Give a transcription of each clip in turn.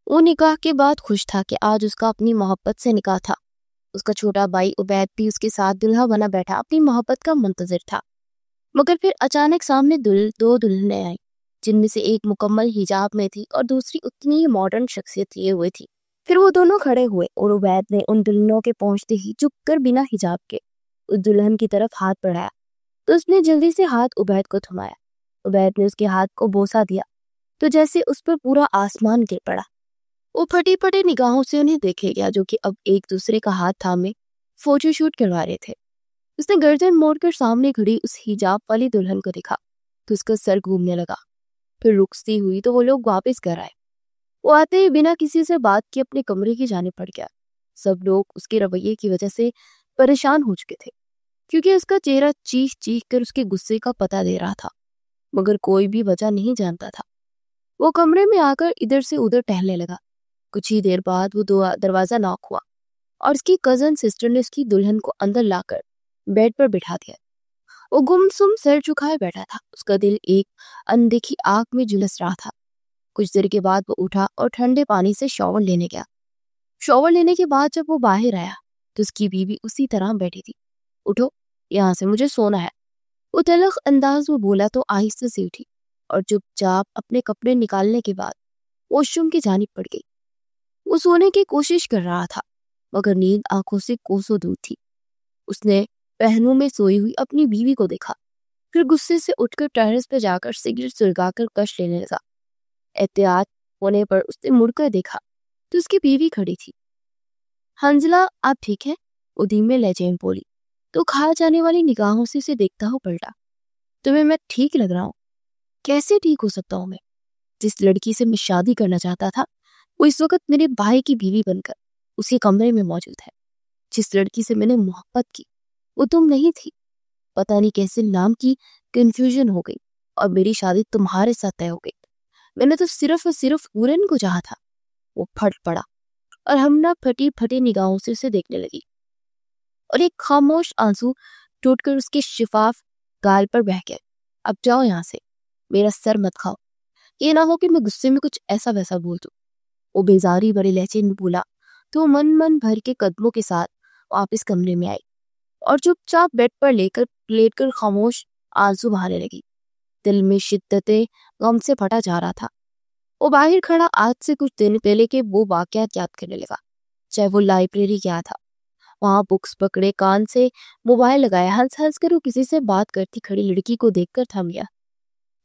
وہ نکاح کے بعد خوش تھا کہ آج اس کا اپنی محبت سے نکاح تھا۔ اس کا چھوٹا بھائی عبید بھی اس کے ساتھ دلہا بنا بیٹھا اپنی محبت کا منتظر تھا۔ مگر پھر اچانک سامنے دو دلہنیں آئیں، جن میں سے ایک مکمل حجاب میں تھی اور دوسری اتنی ہی ماڈرن شخصیت لیے ہوئے تھی۔ پھر وہ دونوں کھڑے ہوئے اور عبید نے ان دلہنوں کے پہنچتے ہی جھک کر بنا حجاب کے اس دلہن کی طرف ہاتھ بڑھایا تو اس نے جلدی سے ہاتھ عبید کو تھمایا۔ عبید نے اس کے ہاتھ کو بوسہ دیا تو جیسے اس پر پورا آسمان گر پڑا۔ وہ پھٹی پھٹی نگاہوں سے انہیں دیکھے گیا جو کہ اب ایک دوسرے کا ہاتھ تھامے فوٹو شوٹ کروا رہے تھے۔ اس نے گردن موڑ کر سامنے کھڑی اس حجاب والی دلہن کو دیکھا تو اس کا سر گھومنے لگا۔ پھر رکتی ہوئی تو وہ لوگ واپس گھر آئے۔ وہ آتے ہی بنا کسی سے بات کے اپنے کمرے کی جانب پڑ گیا۔ سب لوگ اس کے رویے کی وجہ سے پریشان ہو چکے تھے کیونکہ اس کا چہرہ چیخ چیخ کر اس کے غصے کا پتہ دے رہا تھا، مگر کوئی بھی وجہ نہیں جانتا تھا۔ وہ کمرے میں آ کر ادھر سے ادھر ٹہلنے لگا۔ کچھ ہی دیر بعد وہ دروازہ ناک ہوا اور اس کی کزن سسٹر نے اس کی دلہن کو اندر لا کر بیڈ پر بٹھا دیا۔ وہ گمسم سر جھکائے بیٹھا تھا، اس کا دل ایک اندیکھی آگ میں جھلس رہا تھا۔ کچھ دیر کے بعد وہ اٹھا اور ٹھنڈے پانی سے شاور لینے گیا۔ شاور لینے کے بعد جب وہ باہر آیا تو اس کی بیوی اسی طرح بیٹھی تھی۔ اٹھو یہاں سے، مجھے سونا ہے، وہ تلخ انداز میں بولا تو آہستہ سے اٹھی اور چپ چاپ اپنے کپڑے نکالنے کے بعد واش روم کی جانب پڑ گئی۔ وہ سونے کی کوشش کر رہا تھا مگر نیند آنکھوں سے کوسوں دور تھی۔ اس نے پہنوں میں سوئی ہوئی اپنی بیوی کو دیکھا، پھر غصے سے اٹھ کر ٹیرس پہ جا کر سگریٹ سلگا کر کش لینے لگا۔ احتیاط ہونے پر اس نے مڑ کر دیکھا تو اس کی بیوی کھڑی تھی۔ حنزلہ آپ ٹھیک ہے؟ وہ دھیمے لہجے میں بولی تو کھا جانے والی نگاہوں سے اسے دیکھتا ہو پلٹا۔ تمہیں میں ٹھیک لگ رہا ہوں؟ کیسے ٹھیک ہو سکتا ہوں میں؟ جس لڑکی سے میں شادی کرنا چاہتا تھا وہ اس وقت میرے بھائی کی بیوی بن کر اسی کمرے میں موجود ہے۔ جس لڑکی سے میں نے محبت کی وہ تم نہیں تھی۔ پتہ نہیں کیسے نام کی کنفیوژن ہو گئی اور میری شادی تمہارے ساتھ طے ہو گئی۔ میں نے تو صرف اور صرف پورن کو چاہا تھا۔ وہ پھٹ پڑا اور ہمنا پھٹی پھٹی نگاہوں سے اسے دیکھنے لگی اور ایک خاموش آنسو ٹوٹ کر اس کے شفاف گال پر بہہ گیا۔ اب جاؤ یہاں سے، میرا سر مت کھاؤ، یہ نہ ہو کہ میں غصے میں کچھ ایسا ویسا بول دوں۔ وہ بیزاری بڑے لہجے میں بولا تو من بھر کے قدموں کے ساتھ واپس کمرے میں آئی اور چپ چاپ بیڈ پر لیٹ کر خاموش آنسو بہانے لگی۔ دل میں شدت غم سے پھٹا جا رہا تھا۔ وہ باہر کھڑا آج سے کچھ دن پہلے کے وہ واقعات یاد کرنے لگا، چاہے وہ لائبریری گیا تھا، وہاں بکس پکڑے، کان سے موبائل لگایا، ہنس ہنس کر وہ کسی سے بات کرتی کھڑی لڑکی کو دیکھ کر تھم گیا۔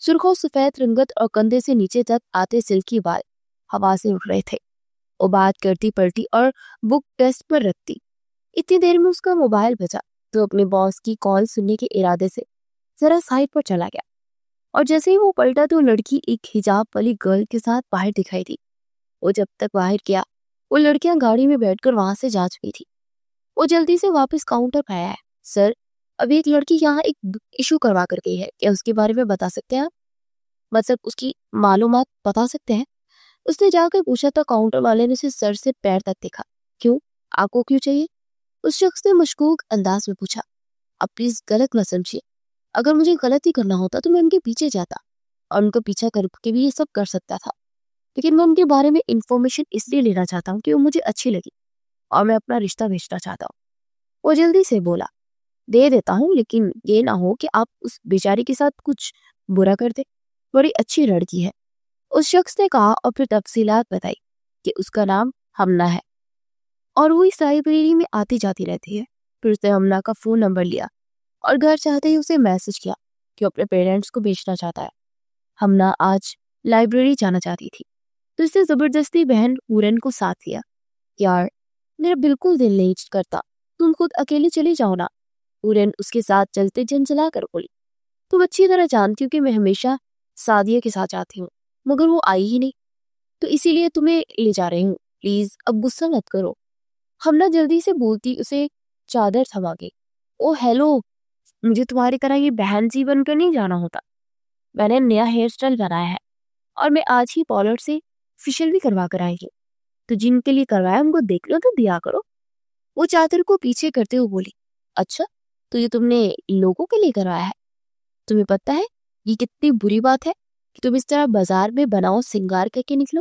سرخ و سفید رنگت اور کندھے سے نیچے تک آتے سلکی بال ہوا سے اٹھ رہے تھے۔ وہ بات کرتی پلٹی اور بک ڈیسک پر رکھتی۔ اتنی دیر میں اس کا موبائل بجا تو اپنے باس کی کال سننے کے ارادے سے ذرا سائڈ پر چلا گیا اور جیسے ہی وہ پلٹا تو لڑکی ایک حجاب والی گرل کے ساتھ باہر دکھائی دی۔ وہ جب تک باہر گیا وہ لڑکیاں گاڑی میں بیٹھ کر وہاں سے جا چکی تھی۔ وہ جلدی سے واپس کاؤنٹر پہ آیا ہے۔ سر، ابھی ایک لڑکی یہاں ایک ایشو کروا کر گئی ہے، کیا اس کے بارے میں بتا سکتے ہیں آپ؟ مطلب اس کی معلومات بتا سکتے ہیں؟ اس نے جا کر پوچھا تو کاؤنٹر والے نے اسے سر سے پیر تک دیکھا۔ کیوں؟ آپ کو کیوں چاہیے؟ اس شخص نے مشکوک انداز میں پوچھا۔ اب پلیز غلط نہ سمجھیے، اگر مجھے غلط ہی کرنا ہوتا تو میں ان کے پیچھے جاتا اور ان کو پیچھا کر کے بھی یہ سب کر سکتا تھا، لیکن میں ان کے بارے میں انفارمیشن اس لیے لینا چاہتا ہوں کہ وہ مجھے اچھی لگی اور میں اپنا رشتہ بھیجنا چاہتا ہوں۔ وہ جلدی سے بولا، دے دیتا ہوں لیکن یہ نہ ہو کہ آپ اس بیچاری کے ساتھ کچھ برا کر دے، بڑی اچھی لڑکی ہے، اس شخص نے کہا اور پھر تفصیلات بتائی کہ اس کا نام ہمنا ہے اور وہ اس لائبریری میں آتی جاتی رہتی ہے۔ پھر اس نے ہمنا کا فون نمبر لیا اور گھر چاہتے ہی اسے میسج کیا کہ وہ اپنے پیرنٹس کو بھیجنا چاہتا ہے۔ ہمنا آج لائبریری جانا چاہتی تھی تو اس نے زبردستی بہن پورن کو ساتھ لیا۔ یار میرا بالکل دل نہیں کرتا، تم خود اکیلے چلی جاؤ نا، پورن اس کے ساتھ چلتے جھنجھلا کر بولی۔ تم اچھی طرح جانتی ہو کہ میں ہمیشہ سعدیہ کے ساتھ جاتی ہوں مگر وہ آئی ہی نہیں، تو اسی لیے تمہیں لے جا رہی ہوں، پلیز اب غصہ مت کرو۔ ہمنا جلدی سے بولتی اسے چادر تھما گئی۔ او ہیلو، مجھے تمہاری طرح یہ بہن جی بن کر نہیں جانا ہوتا، میں نے نیا ہیئر اسٹائل بنایا ہے اور میں آج ہی پارلر سے فیشل بھی کروا کر آئی ہوں، تو جن کے لیے کروایا ان کو دیکھ لو تو دیا کرو۔ وہ چادر کو پیچھے کرتے ہوئے بولی، اچھا تو یہ تم نے لوگوں کے لیے کروایا ہے؟ تمہیں پتہ ہے یہ کتنی بری بات ہے کہ تم اس طرح بازار میں بناؤ سنگار کر کے نکلو؟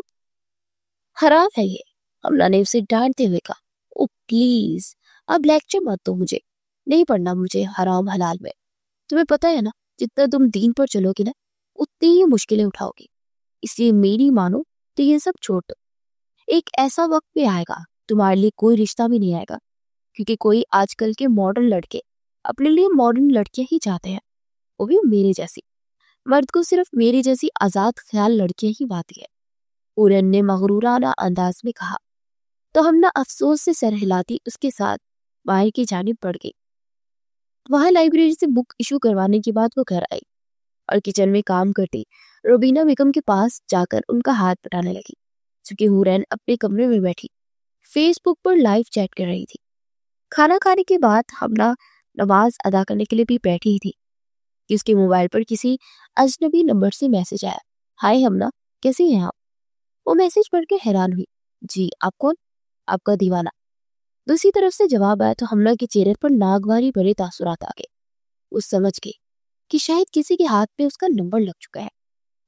حرام ہے یہ، ہمنا نے اسے ڈانٹتے ہوئے کہا۔ او پلیز اب لیکچر مت دو مجھے، نہیں پڑھنا مجھے حرام حلال میں۔ تمہیں پتہ ہے نا جتنا تم دین پر چلو گی نا اتنی ہی مشکلیں اٹھاؤ گی، اس لیے میری مانو تو یہ سب چھوڑ دو۔ ایک ایسا وقت بھی آئے گا تمہارے لیے کوئی رشتہ بھی نہیں آئے گا، کیونکہ کوئی آج کل کے ماڈرن لڑکے اپنے لیے ماڈرن لڑکیاں ہی چاہتے ہیں، وہ بھی میرے جیسی۔ مرد کو صرف میری جیسی آزاد خیال لڑکیاں ہی پاتی ہے، اورن نے مغرورانہ انداز میں کہا۔ تو ہم نہ افسوس سے سر ہلاتی اس کے ساتھ باہر کی جانب بڑھ گئی۔ وہاں لائبریری سے بک ایشو کروانے کے بعد وہ گھر آئی اور کچن میں کام کرتی روبینہ بیگم کے پاس جا کر ان کا ہاتھ بٹانے لگی، چونکہ حورین اپنے کمرے میں بیٹھی فیس بک پر لائیو چیٹ کر رہی تھی۔ کھانا کھانے کے بعد ہمنا نماز ادا کرنے کے لیے بھی بیٹھی ہی تھی کہ اس کے موبائل پر کسی اجنبی نمبر سے میسج آیا۔ ہائے ہمنا، کیسی ہیں آپ؟ وہ میسج پڑھ کے حیران ہوئی۔ جی آپ کون؟ آپ کا دیوانہ۔ دوسری طرف سے جواب آیا تو ہمنا کے چہرے پر ناگواری بڑے تاثرات آ گئے۔ وہ سمجھ گئی کہ شاید کسی کے ہاتھ پہ اس کا نمبر لگ چکا ہے،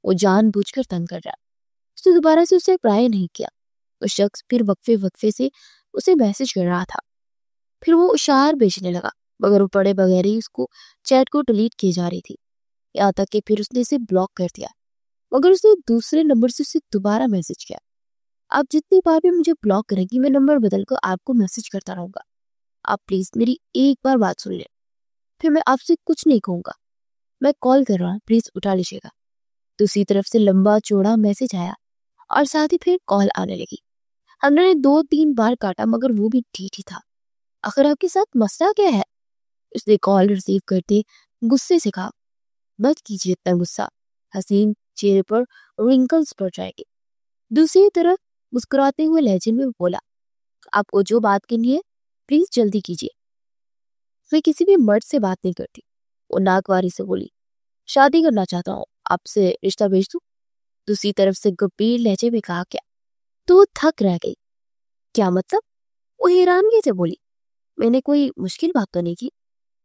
وہ جان بوجھ کر تنگ کر رہا۔ اس نے دوبارہ سے اسے ٹرائی نہیں کیا۔ وہ شخص پھر وقفے سے اسے میسج کر رہا تھا، پھر وہ اشعار بھیجنے لگا، مگر وہ پڑھے بغیر ہی اس کو چیٹ کو ڈیلیٹ کی جا رہی تھی، یہاں تک کہ پھر اس نے اسے بلاک کر دیا۔ مگر اس نے دوسرے نمبر سے اسے دوبارہ میسج کیا۔ آپ جتنی بار بھی مجھے بلاک کریں گی میں نمبر بدل کر آپ کو میسج کرتا رہوں گا، آپ پلیز میری ایک بار بات سن لیں، پھر میں آپ سے کچھ نہیں کہوں گا، میں کال کر رہا ہوں، پلیز اٹھا لیجیے گا۔ دوسری طرف سے لمبا چوڑا میسج آیا اور ساتھ ہی پھر کال آنے لگی۔ ہم نے 2-3 بار کاٹا مگر وہ بھی ٹھیک ہی تھا۔ آخر آپ کے ساتھ مسئلہ کیا ہے؟ اس نے کال ریسیو کرتے غصے سے کہا۔ مت کیجیے اتنا غصہ، حسین چہرے پر رنکلز پڑ جائے گی۔ دوسری طرف مسکراتے ہوئے لہجے میں بولا، آپ کو جو بات کرنی ہے پلیز جلدی کیجیے، میں کسی بھی مرد سے بات نہیں کرتی۔ وہ ناگواری سے بولی، شادی کرنا چاہتا ہوں، آپ سے رشتہ بھیج دوں؟ دوسری طرف سے گمبھیر لہجے میں کہا۔ کیا؟ تو تھک رہ گئی۔ کیا مطلب؟ وہ حیرانگی سے بولی، میں نے کوئی مشکل بات تو نہیں کی،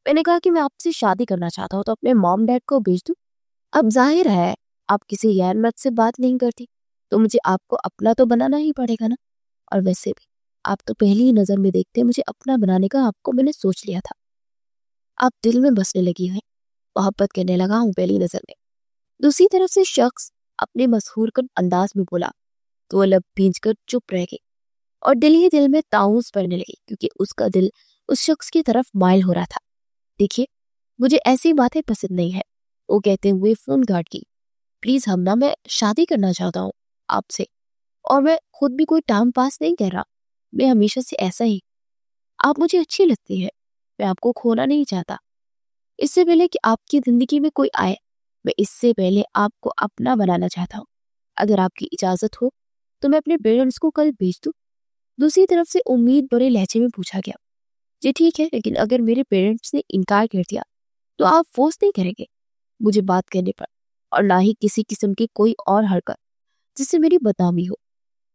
میں نے کہا کہ میں آپ سے شادی کرنا چاہتا ہوں تو اپنے مام ڈیڈ کو بھیج دوں۔ اب ظاہر ہے آپ کسی غیر مرد سے بات نہیں کرتی تو مجھے آپ کو اپنا تو بنانا ہی پڑے گا نا، اور ویسے بھی آپ تو پہلی نظر میں دیکھتے مجھے اپنا بنانے کا آپ کو میں نے سوچ لیا تھا، آپ دل میں بسنے لگی ہیں، محبت کرنے لگا ہوں پہلی نظر میں۔ دوسری طرف سے شخص اپنے مسحور کن انداز میں بولا تو وہ لب بھینچ کر چپ رہ گئی اور دل ہی دل میں طاؤس پڑنے لگی، کیونکہ اس کا دل اس شخص کی طرف مائل ہو رہا تھا۔ دیکھیے مجھے ایسی باتیں پسند نہیں ہے، وہ کہتے ہوئے فون کاٹ گئی۔ پلیز ہمنا، میں شادی کرنا چاہتا ہوں آپ سے، اور میں خود بھی کوئی ٹائم پاس نہیں کر رہا، میں ہمیشہ سے ایسا ہی، آپ مجھے اچھی لگتی ہے، میں آپ کو کھونا نہیں چاہتا۔ اس سے پہلے کہ آپ کی زندگی میں کوئی آئے میں اس سے پہلے آپ کو اپنا بنانا چاہتا ہوں، اگر آپ کی اجازت ہو تو میں اپنے پیرنٹس کو کل بھیج دوں؟ دوسری طرف سے امید بڑے لہجے میں پوچھا گیا۔ جی ٹھیک ہے، لیکن اگر میرے پیرنٹس نے انکار کر دیا تو آپ فورس نہیں کریں گے مجھے بات کرنے پر، اور نہ ہی کسی قسم کی کوئی اور حرکت جس سے میری بدنامی ہو؟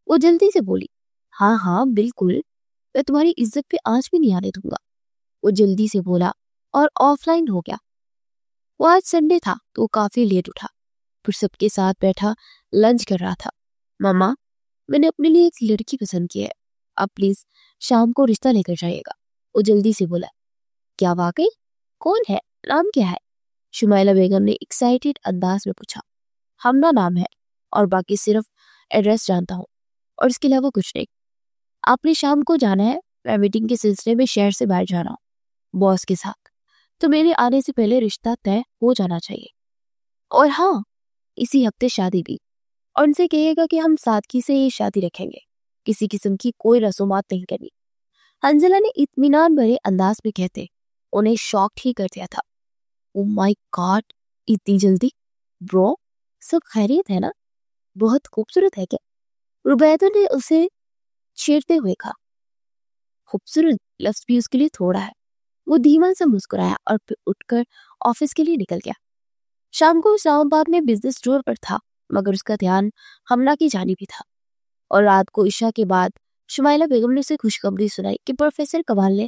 وہ جلدی سے بولی، ہاں ہاں بالکل، میں تمہاری عزت پہ آنچ بھی نہیں آنے دوں گا۔ وہ جلدی سے بولا اور آف لائن ہو گیا۔ وہ آج سنڈے تھا تو وہ کافی لیٹ اٹھا، پھر سب کے ساتھ بیٹھا لنچ کر رہا تھا۔ ماما، میں نے اپنے لیے ایک لڑکی پسند کی ہے، آپ پلیز شام کو رشتہ لے کر جائیے گا۔ وہ جلدی سے بولا، کیا واقعی؟ کون ہے؟ نام کیا ہے؟ شمائلہ بیگم نے ایکسائٹیڈ انداز میں پوچھا۔ ہمنا نام ہے، اور باقی صرف ایڈریس جانتا ہوں، اور اس کے علاوہ کچھ نہیں۔ آپ نے شام کو جانا ہے، میں میٹنگ کے سلسلے میں شہر سے باہر جا رہا ہوں باس کے ساتھ، تو میرے آنے سے پہلے رشتہ طے ہو جانا چاہیے، اور ہاں اسی ہفتے شادی بھی، اور ان سے کہیے گا کہ ہم سادگی سے یہ شادی رکھیں گے، کسی قسم کی کوئی رسومات نہیں کرنی۔ حنزلہ نے اطمینان بھرے انداز میں کہتے انہیں شاک ہی کر دیا تھا۔ او مائی گاڈ، اتنی جلدی؟ برو، سب خیریت ہے نا؟ بہت خوبصورت ہے کیا؟ روبیدہ نے اسے چھیڑتے ہوئے کہا۔ خوبصورت لفظ بھی اس کے لیے تھوڑا ہے۔ وہ دھیما سا مسکرایا اور پھر اٹھ کر آفس کے لیے نکل گیا۔ شام کو اسلام آباد میں بزنس ٹور پر تھا، مگر اس کا دھیان ہمنا کی جانب ہی تھا، اور رات کو عشاء کے بعد شمائلہ بیگم نے اسے خوشخبری سنائی کہ پروفیسر کمال نے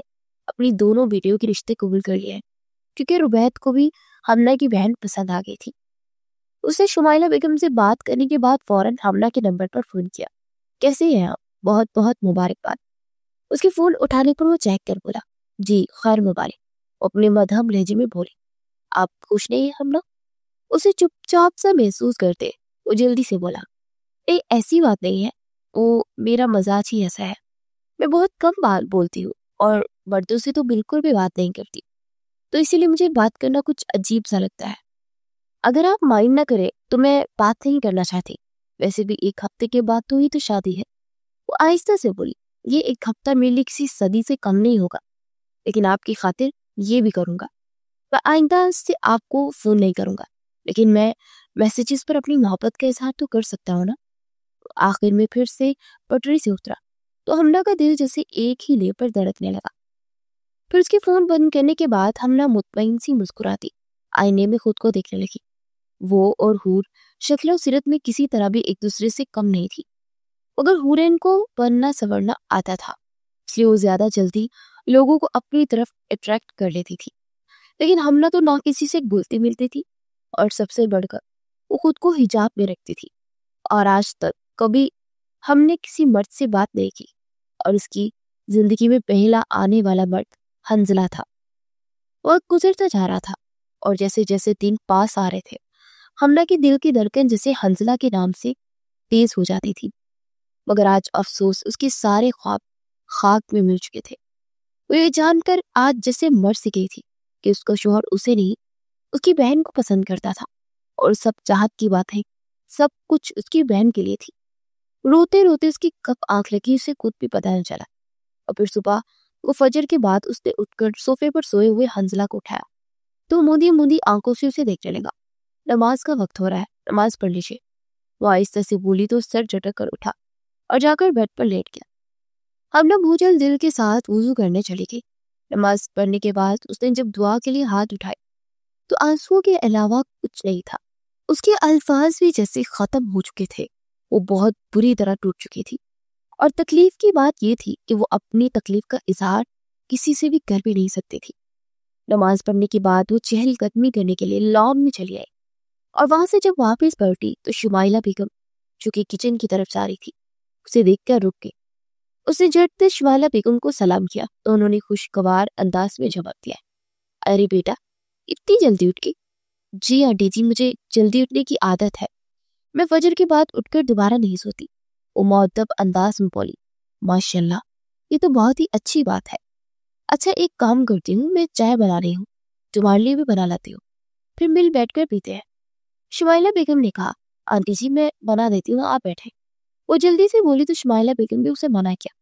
اپنی دونوں بیٹیوں کے رشتے قبول کر لیے ہیں، کیونکہ روبید کو بھی ہمنا کی بہن پسند آ گئی تھی۔ اس نے شمائلہ بیگم سے بات کرنے کے بعد فوراً ہمنا کے نمبر پر فون کیا کیسے ہیں آپ؟ بہت بہت مبارکباد۔ اس کے فون اٹھانے پر وہ چیک کر بولا جی خیر مبارک۔ وہ اپنے مدھم لہجے میں بولی آپ خوش نہیں ہیں ہم لوگ؟ اسے چپ چاپ سا محسوس کرتے وہ جلدی سے بولا ایسی بات نہیں ہے، وہ میرا مزاج ہی ایسا ہے، میں بہت کم بات بولتی ہوں اور مردوں سے تو بالکل بھی بات نہیں کرتی، تو اسی لیے مجھے بات کرنا کچھ عجیب سا لگتا ہے۔ اگر آپ مائنڈ نہ کرے تو میں بات نہیں کرنا چاہتی، ویسے بھی ایک ہفتے کے بعد تو ہی تو شادی ہے۔ وہ آہستہ سے بولی یہ ایک ہفتہ میرے لیے کسی صدی سے کم نہیں ہوگا، لیکن آپ کی خاطر یہ بھی کروں گا، میں آئندہ سے آپ کو فون نہیں کروں گا، لیکن میں میسیجز پر اپنی محبت کا اظہار تو کر سکتا ہوں نا۔ آخر میں پھر سے پٹری سے اترا تو حملہ کا دل جیسے ایک ہی لے پر دھڑکنے لگا۔ پھر اس کے فون بند کرنے کے بعد حملہ مطمئن سی مسکراتی آئینے میں خود کو دیکھنے لگی۔ وہ اور حور شکل و صورت میں کسی طرح بھی ایک دوسرے سے کم نہیں تھی، مگر حورین کو بننا سنورنا آتا تھا، اس لیے وہ زیادہ جلدی لوگوں کو اپنی طرف اٹریکٹ کر لیتی تھی، لیکن حملہ تو نہ کسی سے گھلتی ملتی تھی، اور سب سے بڑھ کر وہ خود کو حجاب میں رکھتی تھی، اور آج تک کبھی ہم نے کسی مرد سے بات نہیں کی، اور اس کی زندگی میں پہلا آنے والا مرد حنزلہ تھا۔ وقت گزرتا جا رہا تھا اور جیسے جیسے دن پاس آ رہے تھے حملہ کی دل کی دھڑکن جیسے حنزلہ کے نام سے تیز ہو جاتی تھی، مگر آج افسوس اس کے سارے خواب خاک میں مل چکے تھے۔ وہ یہ جان کر آج جیسے مر سی گئی تھی کہ اس کا شوہر اسے نہیں اس کی بہن کو پسند کرتا تھا، اور سب چاہت کی باتیں سب کچھ اس کی بہن کے لیے تھی۔ روتے روتے اس کی کب آنکھ لگی اسے خود بھی پتہ نہ چلا، اور پھر صبح وہ فجر کے بعد اس نے اٹھ کر صوفے پر سوئے ہوئے حنزلہ کو اٹھایا تو موندی موندی آنکھوں سے اسے دیکھنے لگا۔ نماز کا وقت ہو رہا ہے، نماز پڑھ لیجیے۔ وہ آہستہ سے بولی تو سر جھٹک کر اٹھا اور جا کر بیڈ پر لیٹ گیا۔ حملہ بوجھل دل کے ساتھ وضو کرنے چلی گئی۔ نماز پڑھنے کے بعد اس نے جب دعا کے لیے ہاتھ اٹھائے تو آنسوؤں کے علاوہ کچھ نہیں تھا، اس کے الفاظ بھی جیسے ختم ہو چکے تھے، وہ بہت بری طرح ٹوٹ چکی تھی، اور تکلیف کی بات یہ تھی کہ وہ اپنی تکلیف کا اظہار کسی سے بھی کر بھی نہیں سکتی تھی۔ نماز پڑھنے کے بعد وہ چہل قدمی کرنے کے لیے لان میں چلی آئی، اور وہاں سے جب واپس پلٹی تو شمائلہ بیگم جو کہ کچن کی طرف جا رہی تھی اسے دیکھ کر رک گئی۔ اس نے جھٹ سے شمائلہ بیگم کو سلام کیا تو انہوں نے خوشگوار انداز میں جواب دیا ارے بیٹا اتنی جلدی اٹھ گئی؟ جی آنٹی جی مجھے جلدی اٹھنے کی عادت ہے، میں فجر کے بعد اٹھ کر دوبارہ نہیں سوتی۔ وہ مؤدب انداز میں بولی ماشاءاللہ یہ تو بہت ہی اچھی بات ہے۔ اچھا ایک کام کرتی ہوں، میں چائے بنا رہی ہوں، تمہارے لیے بھی بنا لاتی ہوں، پھر مل بیٹھ کر پیتے ہیں۔ شمائلہ بیگم نے کہا آنٹی جی میں بنا دیتی ہوں، آپ بیٹھے۔ وہ جلدی سے بولی تو شمائلہ بیگم نے اسے منع کیا،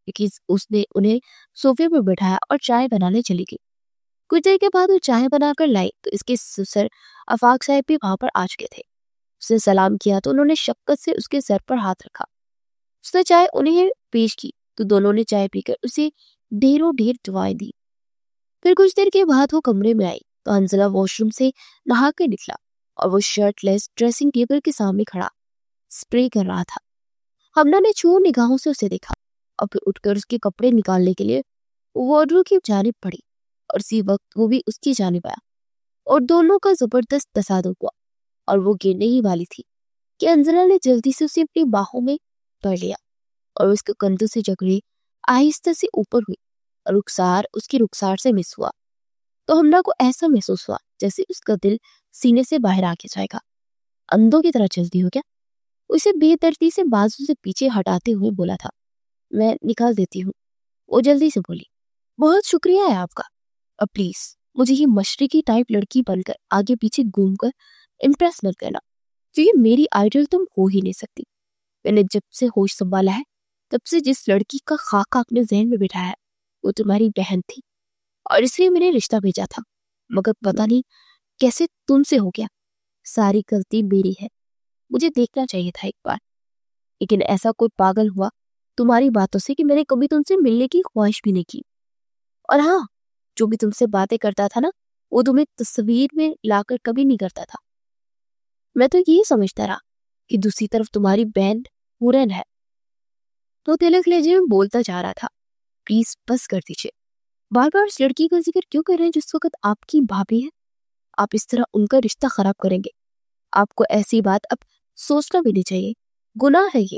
لیکن اس نے انہیں صوفے پر بٹھایا اور چائے بنانے چلی گئی۔ کچھ دیر کے بعد وہ چائے بنا کر لائی تو اس کے سسر آفاق صاحب بھی وہاں پر آ چکے تھے۔ اس نے سلام کیا تو انہوں نے شفقت سے اس کے سر پر ہاتھ رکھا۔ اس نے چائے انہیں پیش کی تو دونوں نے چائے پی کر اسے ڈھیروں ڈھیر دعائیں دی۔ پھر کچھ دیر کے بعد وہ کمرے میں آئی تو حنزلہ واش روم سے نہا کر نکلا اور وہ شرٹ لیس ڈریسنگ ٹیبل کے سامنے کھڑا اسپرے کر رہا تھا۔ حملہ نے چور نگاہوں سے اسے دیکھا اور پھر اٹھ کر اس کے کپڑے نکالنے کے لیے وارڈروب کی جانب پڑھی، اور اسی وقت وہ بھی اس کی جانب آیا اور دونوں کا زبردست تصادم ہوا، اور وہ گرنے ہی والی تھی کہ حنزلہ نے جلدی سے اسے اپنی باہوں میں پکڑ لیا اور اس کے کندھوں سے جکڑے آہستہ سے اوپر ہوئی اور رخسار اس کی رخسار سے مس ہوا تو حملہ کو ایسا محسوس ہوا جیسے اس کا دل سینے سے باہر آ کے جائے گا۔ اندھوں کی طرح چلتی ہو کیا؟ اسے بے ترتیب سے بازو سے پیچھے ہٹاتے ہوئے بولا تھا۔ میں نکال دیتی ہوں، وہ جلدی سے بولی۔ بہت شکریہ ہے آپ کا، اب پلیز مجھے یہ مشرقی ٹائپ لڑکی بن کر آگے پیچھے گھوم کر امپریس مت کرنا، کیونکہ میری آئیڈل تم ہو ہی نہیں سکتی۔ میں نے جب سے ہوش سنبھالا ہے تب سے جس لڑکی کا خاکہ اپنے ذہن میں بٹھایا ہے وہ تمہاری بہن تھی، اور اس لیے میں نے رشتہ بھیجا تھا، مگر پتہ نہیں کیسے تم سے ہو گیا۔ ساری غلطی میری ہے، مجھے دیکھنا چاہیے تھا ایک بار، لیکن ایسا کوئی پاگل ہوا تمہاری باتوں سے کہ میں نے کبھی تم سے ملنے کی خواہش بھی نہیں کی۔ اور ہاں جو بھی تم سے باتیں کرتا تھا نا وہ تمہیں تصویر میں لا کر کبھی نہیں کرتا تھا۔ میں تو یہی سمجھتا رہا کہ دوسری طرف تمہاری بہن حورین ہے۔ تو تلک لہجے میں بولتا جا رہا تھا پلیز بس کر دیجیے، بار بار اس لڑکی کا ذکر کیوں کر رہے ہیں جس وقت آپ کی بھابھی ہے؟ آپ اس طرح ان کا رشتہ خراب کریں گے، آپ کو ایسی بات اب سوچنا بھی نہیں چاہیے، گناہ ہے یہ۔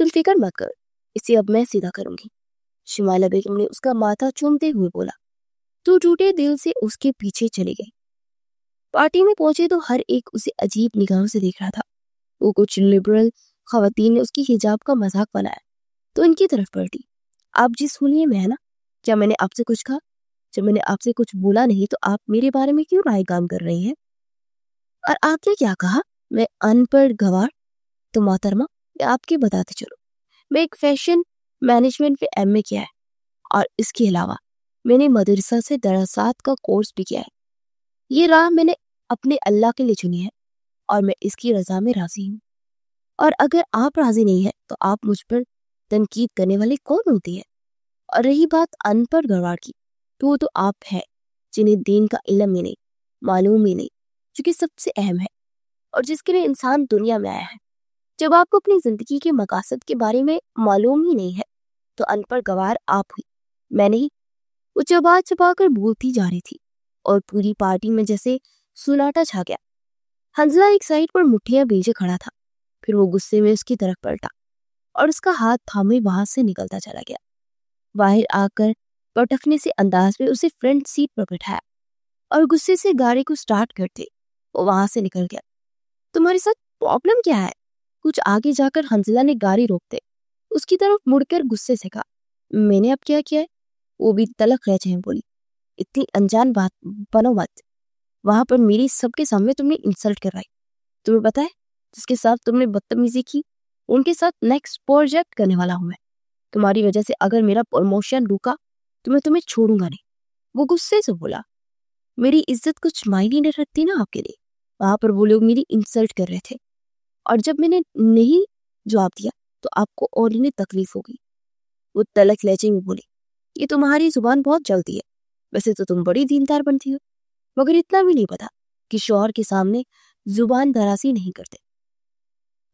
تم فکر مت کر، اسے اب میں سیدھا کروں گی، شمائلہ بیگم نے اس کا ماتھا چومتے ہوئے بولا۔ تو ٹوٹے دل سے اس کے پیچھے چلی گئی۔ پارٹی میں پہنچے تو ہر ایک اسے عجیب نگاہوں سے دیکھ رہا تھا۔ وہ کچھ لبرل خواتین نے اس کی حجاب کا مذاق بنایا تو ان کی طرف پلٹی۔ آپ جس حلیے میں ہے نا، کیا میں نے آپ سے کچھ کہا؟ جب میں نے آپ سے کچھ بولا نہیں تو آپ میرے بارے میں کیوں رائے کام کر رہی ہیں؟ اور آپ نے کیا کہا؟ میں ان پڑھ گوار؟ تو محترمہ، میں آپ کے بتاتے چلو، میں ایک فیشن مینجمنٹ میں MA کیا ہے، اور اس کے علاوہ میں نے مدرسہ سے دراسات کا کورس بھی کیا ہے۔ یہ راہ میں نے اپنے اللہ کے لیے چنی ہے اور میں اس کی رضا میں راضی ہوں، اور اگر آپ راضی نہیں ہیں تو آپ مجھ پر تنقید کرنے والے کون ہوتی ہے؟ اور رہی بات ان پڑھ گوار کی، تو وہ تو آپ ہیں جنہیں دین کا علم ہی نہیں، معلوم ہی نہیں، جو کہ سب سے اہم ہے اور جس کے لیے انسان دنیا میں آیا ہے۔ جب آپ کو اپنی زندگی کے مقاصد کے بارے میں معلوم ہی نہیں ہے تو ان پڑھ گوار آپ ہوئی، میں نہیں۔ وہ چبا چبا کر بولتی جا رہی تھی اور پوری پارٹی میں جیسے سناٹا چھا گیا۔ حنزلہ ایک سائڈ پر مٹھیاں بیچے کھڑا تھا، پھر وہ غصے میں اس کی طرف پلٹا اور اس کا ہاتھ تھامے وہاں سے نکلتا چلا گیا۔ باہر آ کر پٹکنے سے انداز میں اسے فرنٹ سیٹ پر بٹھایا اور غصے سے گاڑی کو سٹارٹ کرتے وہ وہاں سے نکل گیا۔ تمہارے ساتھ پرابلم کیا ہے؟ کچھ آگے جا کر حنزلہ نے گاڑی روکتے اس کی طرف مڑ کر غصے سے کہا۔ میں نے اب کیا کیا ہے؟ وہ بھی تلخ لہجے میں بولی۔ اتنی انجان بات بنو مت، وہاں پر میری سب کے سامنے تم نے انسلٹ کروائی۔ تمہیں پتا ہے جس کے ساتھ تم نے بدتمیزی کی ان کے ساتھ نیکسٹ پروجیکٹ کرنے والا ہوں میں۔ تمہاری وجہ سے اگر میرا پروموشن رکا تو میں تمہیں چھوڑوں گا نہیں۔ وہ غصے سے بولا۔ میری عزت کچھ معنی نہیں رکھتی نا آپ کے لیے؟ وہاں پر وہ لوگ میری انسلٹ کر رہے تھے اور جب میں نے نہیں جواب دیا تو آپ کو اور انہیں تکلیف ہوگی۔ وہ تلخ لہجے میں بولی۔ یہ تمہاری زبان بہت چلتی ہے، ویسے تو تم بڑی دیندار بنتی ہو، مگر اتنا بھی نہیں پتا کہ شوہر کے سامنے زبان درازی نہیں کرتے۔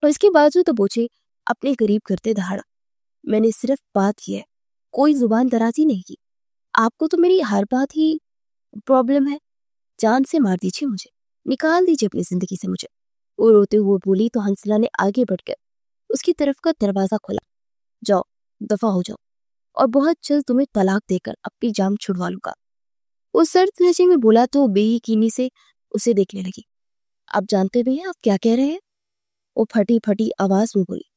اور اس کے باوجود بوچھے اپنے قریب کرتے دہاڑا۔ میں نے صرف بات کی ہے، کوئی زبان درازی نہیں کی۔ آپ کو تو میری ہر بات ہی پرابلم ہے۔ جان سے مار دیجیے مجھے، نکال دیجیے اپنی زندگی سے مجھے۔ وہ روتے ہوئے بولی تو حنزلہ نے آگے بڑھ کر اس کی طرف کا دروازہ کھولا۔ جاؤ، دفع ہو جاؤ، اور بہت جلد تمہیں طلاق دے کر اپنی جان چھڑوا لوں گا۔ وہ سرد لہجے میں بولا تو بے یقینی سے اسے دیکھنے لگی۔ آپ جانتے بھی ہیں آپ کیا کہہ رہے ہیں؟ وہ پھٹی پھٹی آواز میں بولی۔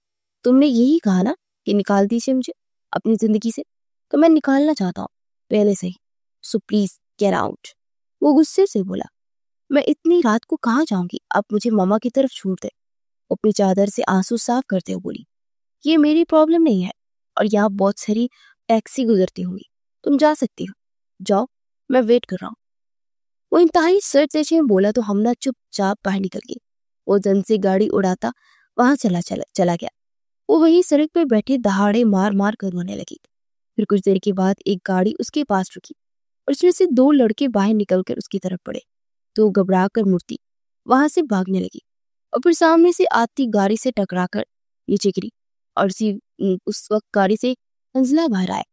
تم نے یہی کہا نا کہ نکال دیجیے مجھے اپنی زندگی سے، تو میں نکالنا چاہتا ہوں پہلے سے ہی، سو پلیز گیٹ آؤٹ۔ وہ غصے سے بولا۔ میں اتنی رات کو کہاں جاؤں گی؟ آپ مجھے ماما کی طرف چھوڑ دے۔ اپنی چادر سے آنسو صاف کرتے ہوئے بولی۔ یہ میری پرابلم نہیں ہے، اور یہاں بہت ساری ٹیکسی گزرتی ہوں گی، تم جا سکتی ہو، جاؤ، میں ویٹ کر رہا ہوں۔ وہ انتہائی سرد لہجے میں بولا تو ہمنا چپ چاپ باہر نکل گئی۔ وہ زن سے گاڑی اڑاتا وہاں چلا گیا۔ وہ وہی سڑک پر بیٹھے دہاڑے مار مار کر رونے لگی۔ پھر کچھ دیر کے بعد ایک گاڑی اس کے پاس رکی اور اس میں سے 2 لڑکے باہر نکل کر اس کی طرف پڑے تو وہ گھبرا کر مڑتی وہاں سے بھاگنے لگی اور پھر سامنے سے آتی گاڑی سے ٹکرا کر نیچے گری، اور اس وقت گاڑی سے حنزلہ باہر آئے۔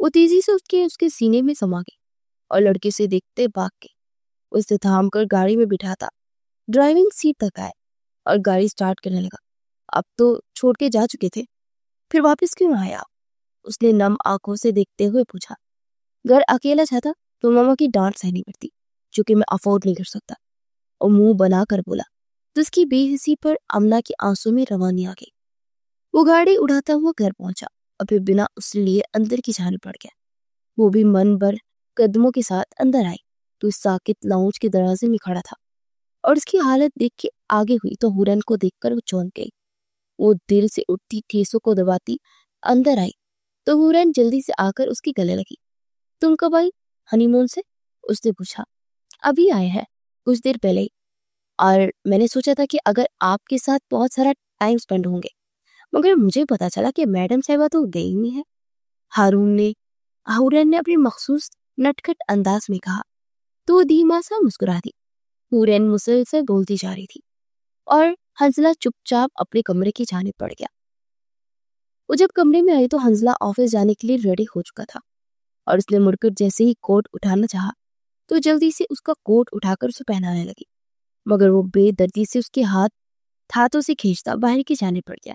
وہ تیزی سے اس کے سینے میں سما گئی اور لڑکے سے دیکھتے بھاگ کے اسے تھام کر گاڑی میں بٹھاتا ڈرائیونگ سیٹ تک آئے اور گاڑی سٹارٹ کرنے لگا۔ اب تو چھوڑ کے جا چکے تھے، پھر واپس کیوں آئے آپ؟ اس نے نم آنکھوں سے دیکھتے ہوئے پوچھا۔ گھر اکیلا چاہتا تو ماما کی ڈانٹ سہنی پڑتی، جو کہ میں افورڈ نہیں کر سکتا، اور منہ بنا کر بولا تو اس کی بے حسی پر امنا کے آنسوں میں روانی آ گئی۔ وہ گاڑی اڑاتا ہوا گھر پہنچا اور پھر بنا اس لیے اندر کی جانب پڑ گیا۔ وہ بھی من بھر قدموں کے ساتھ اندر آئی تو اس ساکت لاؤنج کے دروازے میں کھڑا تھا، اور اس کی حالت دیکھ کے آگے ہوئی تو ہورن کو دیکھ کر وہ چونک گئی۔ وہ دل سے اٹھتی ٹھیسوں کو دباتی اندر آئی تو ہورن جلدی سے آ کر اس کی گلے لگی۔ تم کب آئی ہنی مون سے؟ اس نے پوچھا۔ ابھی آئے ہیں، کچھ دیر پہلے ہی، اور میں نے سوچا تھا کہ اگر آپ کے ساتھ بہت سارا ٹائم سپینڈ ہوں گے، مگر مجھے پتا چلا کہ میڈم صاحبہ تو گئی ہوئی ہیں۔ ہورن نے اپنے مخصوص نٹکھٹ انداز میں کہا تو وہ دھیما سا مسکرا دی۔ ہورن مسلسل بولتی جا رہی تھی اور حنزلہ چپ چاپ اپنے کمرے کی جانب پڑ گیا۔ وہ جب کمرے میں آئی تو حنزلہ آفس جانے کے لیے ریڈی ہو چکا تھا، اور اس نے مڑ کر جیسے ہی کوٹ اٹھانا چاہا تو جلدی سے اس کا کوٹ اٹھا کر اسے پہنانے لگی، مگر وہ بے دردی سے اس کے ہاتھوں سے کھینچتا باہر کی جانب پڑ گیا۔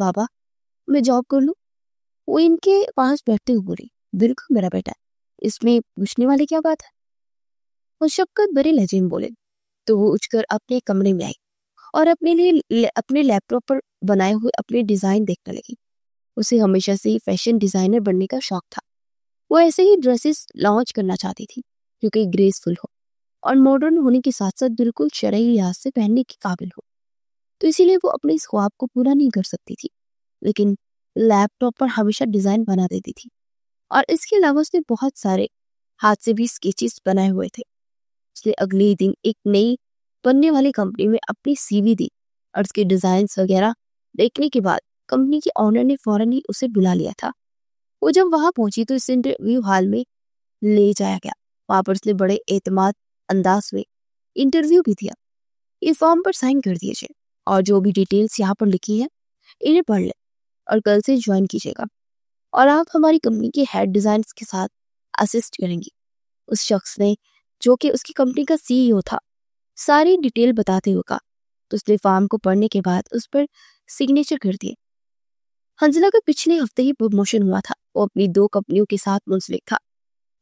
بابا میں جاب کر لوں؟ وہ ان کے پاس بیٹھتے ہوئے بولی، بالکل میرا بیٹا ہے، اس میں پوچھنے والی کیا بات ہے؟ وہ شفقت بھرے لہجے میں بولے تو وہ اٹھ کر اپنے کمرے میں آئی اور اپنے لیپ ٹاپ پر بنائے ہوئے اپنے ڈیزائن دیکھنے لگی۔ اسے ہمیشہ سے ہی فیشن ڈیزائنر بننے کا شوق تھا۔ وہ ایسے ہی ڈریسز لانچ کرنا چاہتی تھی جو کہ گریسفل ہو اور ماڈرن ہونے کے ساتھ ساتھ بالکل شرعی لحاظ سے پہننے کے قابل ہو۔ تو اسی لیے وہ اپنے اس خواب کو پورا نہیں کر سکتی تھی، لیکن لیپ ٹاپ پر ہمیشہ ڈیزائن بنا دیتی تھی۔ اور اس کے علاوہ اس نے بہت سارے ہاتھ سے بھی اسکیچز بنائے ہوئے تھے۔ اس نے اگلے دن ایک نئی بننے والی کمپنی میں اپنی سی وی دی اور اس کے ڈیزائنز وغیرہ دیکھنے کے بعد کمپنی کے آنر نے فوراً ہی اسے بلا لیا تھا۔ وہ جب وہاں پہنچی تو اس انٹرویو ہال میں لے جایا گیا۔ وہاں پر اس نے بڑے اعتماد انداز میں انٹرویو بھی دیا۔ یہ فارم پر سائن کر دیجیے اور جو بھی ڈیٹیلز یہاں پر لکھی ہے انہیں پڑھ لیں اور کل سے جوائن کیجیے گا، اور آپ ہماری کمپنی کے ہیڈ ڈیزائنرز کے ساتھ اسسٹ کریں گی۔ اس شخص نے، جو کہ اس کی کمپنی کا سی ای او تھا، ساری ڈیٹیل بتاتے ہوئے کہا تو اس نے فارم کو پڑھنے کے بعد اس پر سگنیچر کر دیے۔ حنزلہ کا پچھلے ہفتے ہی پروموشن ہوا تھا۔ وہ اپنی 2 کمپنیوں کے ساتھ منسلک تھا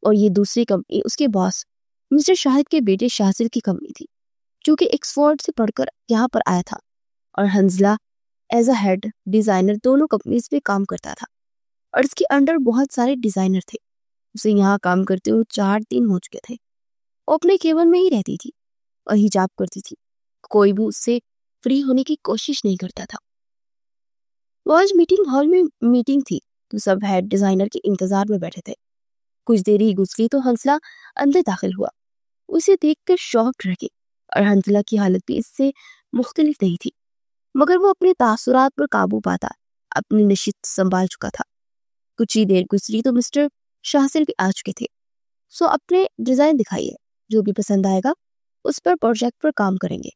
اور یہ دوسری کمپنی اس کے باس مسٹر شاہد کے بیٹے شاہزل کی کمپنی تھی، جو کہ ایکسفورڈ سے پڑھ کر یہاں پر آیا تھا، اور حنزلہ ایز اے ہیڈ ڈیزائنر دونوں کمپنیز میں کام کرتا تھا اور اس کے انڈر بہت سارے ڈیزائنر تھے۔ اسے یہاں کام کرتے ہوئے 4 دن ہو چکے تھے۔ وہ اپنے کیبن میں ہی رہتی تھی اور حجاب کرتی تھی۔ کوئی بھی اس سے فری ہونے کی کوشش نہیں کرتا تھا۔ وہ آج میٹنگ ہال میں میٹنگ تھی تو سب ہیڈ ڈیزائنر کے انتظار میں بیٹھے تھے۔ کچھ دیر ہی گزری تو حنزلہ اندر داخل ہوا۔ اسے دیکھ کر شاکڈ رہ گئی، اور حنزلہ کی حالت بھی اس سے مختلف نہیں تھی، مگر وہ اپنے تاثرات پر قابو پاتا اپنی نشست سنبھال چکا تھا۔ کچھ ہی دیر گزری تو مسٹر شاہزل بھی آ چکے تھے۔ سو اپنے ڈیزائن دکھائیے، جو بھی پسند آئے گا اس پر پروجیکٹ پر کام کریں گے،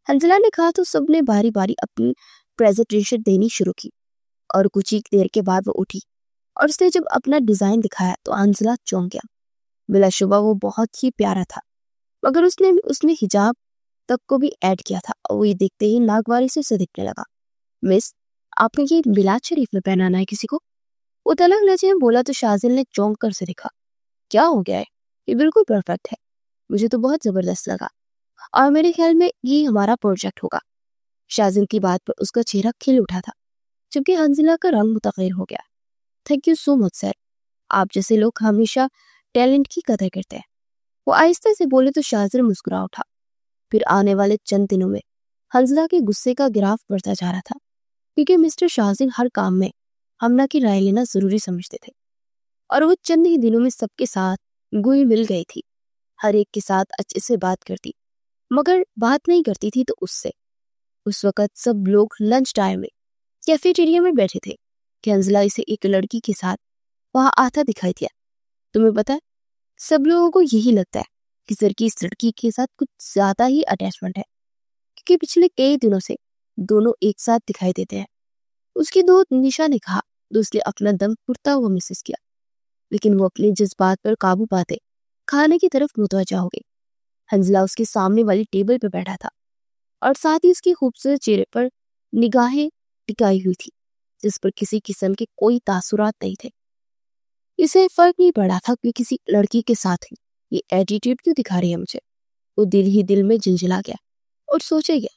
حنزلہ نے کہا تو سب نے باری باری اپنی پریزنٹیشن دینی شروع کی، اور کچھ ہی دیر کے بعد وہ اٹھی اور اس نے جب اپنا ڈیزائن دکھایا تو حنزلہ چونک گیا۔ بلا شبہ وہ بہت ہی پیارا تھا، مگر اس میں حجاب تک کو بھی ایڈ کیا تھا، اور وہ یہ دیکھتے ہی ناگواری سے اسے دکھنے لگا۔ مس، آپ نے یہ میلاد شریف میں پہنانا ہے کسی کو؟ وہ تلخ لہجے میں بولا تو شاہزل نے چونک کر سے دیکھا۔ کیا ہو گیا ہے؟ یہ بالکل پرفیکٹ ہے، مجھے تو بہت زبردست لگا، اور میرے خیال میں یہ ہمارا پروجیکٹ ہوگا۔ شاہزل کی بات پر اس کا چہرہ کھل اٹھا تھا، جبکہ حنزلہ کا رنگ متغیر ہو گیا۔ تھینک یو سو مچ سر، آپ جیسے لوگ ہمیشہ ٹیلنٹ کی قدر کرتے ہیں، وہ آہستہ سے بولے تو شاہزل مسکرا اٹھا۔ پھر آنے والے چند دنوں میں حنزلہ کے غصے کا گراف بڑھتا جا رہا تھا، کیونکہ مسٹر شاہزل ہر کام میں ہمنا کی رائے لینا ضروری سمجھتے تھے، اور وہ چند ہی دنوں میں سب کے ساتھ گل مل گئی تھی۔ ہر ایک کے ساتھ اچھے سے بات کرتی، مگر بات نہیں کرتی تھی تو اس سے۔ اس وقت سب لوگ لنچ ٹائم میں کیفیٹیریا میں بیٹھے تھے کہ حنزلہ اسے ایک لڑکی کے ساتھ وہاں آتا دکھائی دیا۔ تمہیں پتا ہے، سب لوگوں کو یہی لگتا ہے کہ سر کی اس لڑکی کے ساتھ کچھ زیادہ ہی اٹیچمنٹ ہے، کیونکہ پچھلے کئی دنوں سے دونوں ایک ساتھ دکھائی دیتے ہیں۔ اس کی دوست نشا نے کہا تو اس نے اپنا دم پھرتا ہوا محسوس کیا، لیکن وہ اپنے جذبات پر قابو پاتے کھانے کی طرف متوجہ ہو گئی۔ حنزلہ اس کے سامنے والی ٹیبل پہ بیٹھا تھا، اور ساتھ ہی اس کے خوبصورت چہرے پر نگاہیں ٹکائی ہوئی تھی، جس پر کسی قسم کے کوئی تاثرات نہیں تھے۔ اسے فرق نہیں پڑا تھا کہ کسی لڑکی کے ساتھ ہی یہ ایٹیٹیوڈ کیوں دکھا رہی ہے مجھے۔ وہ دل ہی دل میں جلجلا گیا اور سوچے گیا۔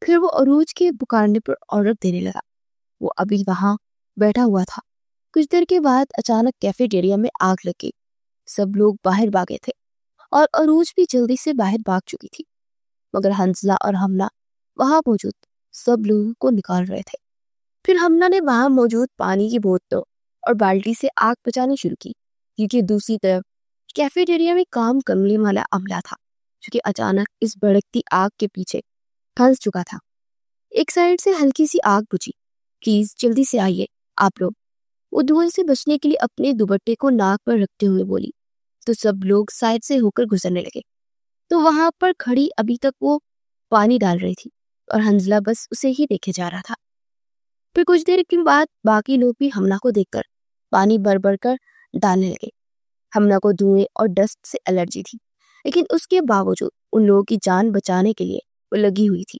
پھر وہ عروج کے پکارنے پر آرڈر دینے لگا۔ وہ ابھی وہاں بیٹھا ہوا تھا۔ کچھ دیر کے بعد اچانک کیفیٹیریا میں آگ لگ گئی۔ سب لوگ باہر بھاگے تھے اور عروج بھی جلدی سے باہر بھاگ چکی تھی، مگر حنزلہ اور ہمنا وہاں موجود سب لوگوں کو نکال رہے تھے۔ پھر ہمنا نے وہاں موجود پانی کی بوتلوں اور بالٹی سے آگ بچانی شروع کی، کیونکہ دوسری طرف کیفیٹیریا میں کام کرنے والا عملہ تھا جو کہ اچانک اس بھڑکتی آگ کے پیچھے پھنس چکا تھا۔ ایک سائڈ سے ہلکی سی آگ بجھی۔ پلیز جلدی سے آئیے آپ لوگ، وہ دھوئیں سے بچنے کے لیے اپنے دوپٹے کو ناک پر رکھتے ہوئے بولی، تو سب لوگ سائڈ سے ہو کر گزرنے لگے۔ تو وہاں پر کھڑی ابھی تک وہ پانی ڈال رہی تھی اور حنزلہ بس اسے ہی دیکھے جا رہا تھا۔ پھر کچھ دیر کے بعد باقی لوگ بھی ہمنا کو دیکھ کر پانی بڑھ بڑھ کر ڈالنے لگے۔ ہمنا کو دھوئیں اور ڈسٹ سے الرجی تھی، لیکن اس کے باوجود ان لوگوں کی جان بچانے کے لیے وہ لگی ہوئی تھی۔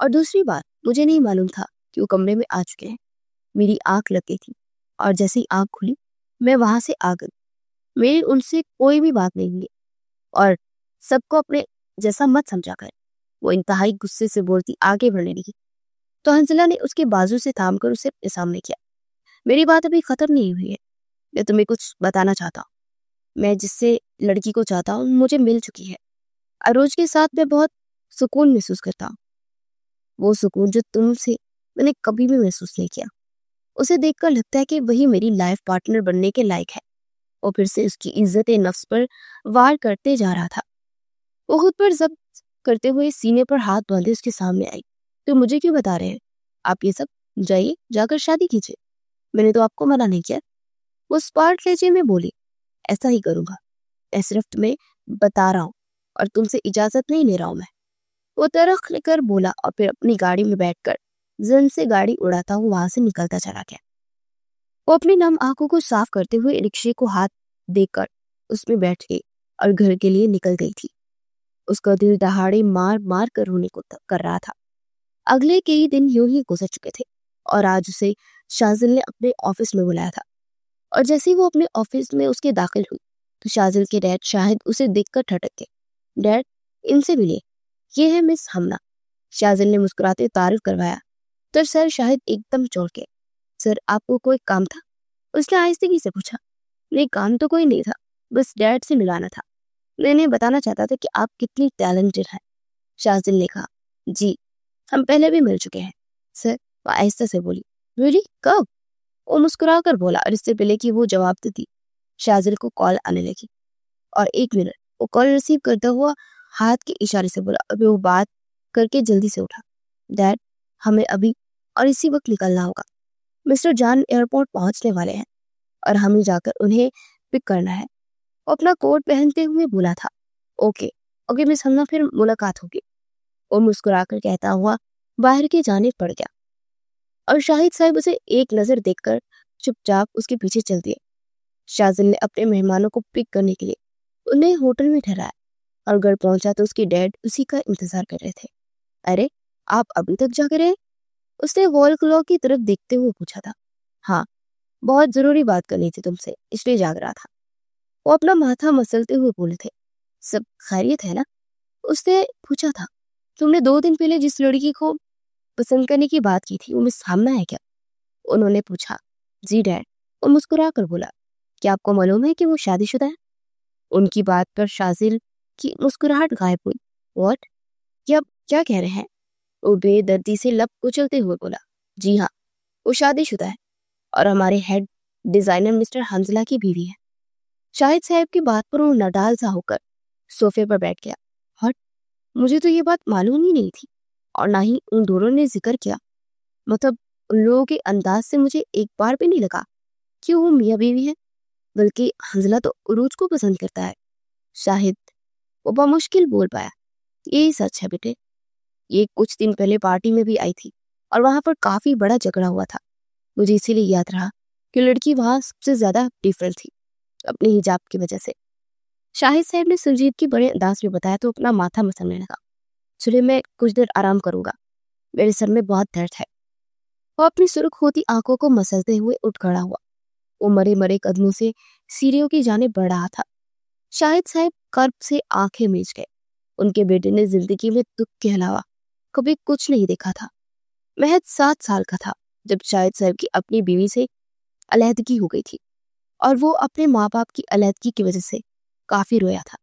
اور دوسری بات، مجھے نہیں معلوم تھا کہ وہ کمرے میں آ چکے ہیں۔ میری آنکھ لگ گئی تھی اور جیسے ہی آنکھ کھلی میں وہاں سے آ گئی۔ میری ان سے کوئی بھی بات نہیں ہوئی اور سب کو اپنے جیسا مت سمجھا کر۔ وہ انتہائی غصے سے بولتی آگے بڑھنے لگی تو حنزلہ نے اس کے بازو سے تھام کر اسے اپنے سامنے کیا۔ میری بات ابھی ختم نہیں ہوئی ہے، میں تمہیں کچھ بتانا چاہتا ہوں۔ میں جس سے لڑکی کو چاہتا ہوں مجھے مل چکی ہے۔ اروج کے ساتھ میں بہت سکون محسوس کرتا ہوں، وہ سکون جو تم سے میں نے کبھی بھی محسوس نہیں کیا۔ اسے دیکھ کر لگتا ہے کہ وہی میری لائف پارٹنر بننے کے لائق ہے۔ اور پھر سے اس کی عزت نفس پر وار کرتے جا رہا تھا۔ وہ خود پر ضبط کرتے ہوئے سینے پر ہاتھ باندھے اس کے سامنے آئی۔ تو مجھے کیوں بتا رہے ہیں آپ یہ سب؟ جائیے جا کر شادی کیجیے، میں نے تو آپ کو منع نہیں کیا۔ وہ اسپارٹ لہجے میں بولی، ایسا ہی کروں گا، میں صرف تمہیں بتا رہا ہوں اور تم سے اجازت نہیں لے رہا ہوں میں۔ وہ ترخ لے کر بولا اور پھر اپنی گاڑی میں بیٹھ کر زن سے گاڑی اڑاتا ہوں وہاں سے نکلتا چلا گیا۔ وہ اپنی نم آنکھوں کو صاف کرتے ہوئے رکشے کو ہاتھ دے کر اس میں بیٹھ گئی اور گھر کے لیے نکل گئی تھی۔ اس کا دل دہاڑے مار مار کر رونے کو کر رہا تھا۔ اگلے کئی دن یوں ہی گزر چکے تھے اور آج اسے شازل نے اپنے آفس میں بلایا تھا، اور جیسے ہی وہ اپنے آفس میں اس کے داخل ہوئی تو شازل کے ڈیڈ شاہد اسے دیکھ کر ٹھٹک گئے۔ ڈیڈ، ان سے ملیے، یہ ہے مس ہمنا۔ شازل نے مسکراتے تعارف کروایا تو سر شاہد ایک دم چونک گئے۔ سر، آپ کو کوئی کام تھا؟ اس نے آہستگی سے پوچھا۔ نہیں، کام تو کوئی نہیں تھا، بس ڈیڈ سے ملانا تھا۔ میں نے بتانا چاہتا تھا کہ آپ کتنی ٹیلنٹڈ ہیں۔ شازل نے کہا، جی ہم پہلے بھی مل چکے ہیں سر، وہ آہستہ سے بولی۔ ریلی؟ کب؟ وہ مسکرا کر بولا، اور اس سے پہلے کہ وہ جواب دیتی شازل کو کال آنے لگی۔ اور ایک منٹ، وہ کال ریسیو کرتا ہوا ہاتھ کے اشارے سے بولا۔ ابھی وہ بات کر کے جلدی سے اٹھا۔ ڈیڈ، ہمیں ابھی اور اسی وقت نکلنا ہوگا، مسٹر جان ایئرپورٹ پہنچنے والے ہیں اور ہمیں جا کر انہیں پک کرنا ہے۔ وہ اپنا کوٹ پہنتے ہوئے بولا تھا۔ اوکے اوکے مس ہمنا، پھر ملاقات ہوگی۔ وہ مسکرا کر کہتا ہوا باہر کی جانب پڑ گیا اور شاہد صاحب اسے ایک نظر دیکھ کر چپ چاپ اس کے پیچھے چل دیے۔ شازل نے اپنے مہمانوں کو پک کرنے کے لیے انہیں ہوٹل میں ٹھہرایا اور گھر پہنچا تو اس کے ڈیڈ اسی کا انتظار کر رہے تھے۔ ارے آپ ابھی تک جاگ رہے ہیں؟ اس نے وال کلاک کی طرف دیکھتے ہوئے پوچھا تھا۔ ہاں، بہت ضروری بات کرنی تھی تم سے، اس لیے جاگ رہا تھا۔ وہ اپنا ماتھا مسلتے ہوئے بولے تھے۔ سب خیریت ہے نا؟ اس نے پوچھا تھا۔ تم نے 2 دن پہلے جس لڑکی کو پسند کرنے کی بات کی تھی وہ مس ہمنا ہے کیا؟ انہوں نے پوچھا۔ جی ڈیڈ، وہ مسکرا کر بولا۔ کیا آپ کو معلوم ہے کہ وہ شادی شدہ ہے؟ ان کی بات پر شازل کی مسکراہٹ غائب ہوئی۔ واٹ؟ کیا کہہ رہے ہیں؟ وہ بے دردی سے لب کچلتے ہوئے بولا۔ جی ہاں، وہ شادی شدہ ہے اور ہمارے ہیڈ ڈیزائنر مسٹر حنزلہ کی بیوی ہے۔ شاہد صاحب کی بات پر وہ نڈال سا ہو کر صوفے پر بیٹھ گیا۔ ہٹ، مجھے تو یہ بات معلوم ہی نہیں تھی اور نہ ہی ان دونوں نے ذکر کیا۔ مطلب ان لوگوں کے انداز سے مجھے ایک بار بھی نہیں لگا کہ وہ میاں بیوی ہے، بلکہ حنزلہ تو عروج کو پسند کرتا ہے۔ شاہد، وہ بمشکل بول پایا۔ یہی سچ ہے بیٹے، یہ کچھ دن پہلے پارٹی میں بھی آئی تھی اور وہاں پر کافی بڑا جھگڑا ہوا تھا۔ مجھے اسی لیے یاد رہا کہ لڑکی وہاں سب سے زیادہ ڈیفرنٹ تھی اپنے حجاب کی وجہ سے۔ شاہد صاحب نے سنجیدگی بڑے انداز میں بتایا تو اپنا ماتھا مسلنے لگا۔ چلے میں کچھ دیر آرام کروں گا، میرے سر میں بہت درد ہے۔ وہ اپنی سرخ ہوتی آنکھوں کو مسلتے ہوئے اٹھ کھڑا ہوا۔ وہ مرے مرے قدموں سے سیڑھیوں کی جانب بڑھ رہا تھا۔ شاہد صاحب کرب سے آنکھیں میچ گئے۔ ان کے بیٹے نے زندگی میں دکھ کے علاوہ کبھی کچھ نہیں دیکھا تھا۔ محض 7 سال کا تھا جب شاہد صاحب کی اپنی بیوی سے علیحدگی ہو گئی تھی اور وہ اپنے ماں باپ کی علیحدگی کی وجہ سے کافی رویا تھا،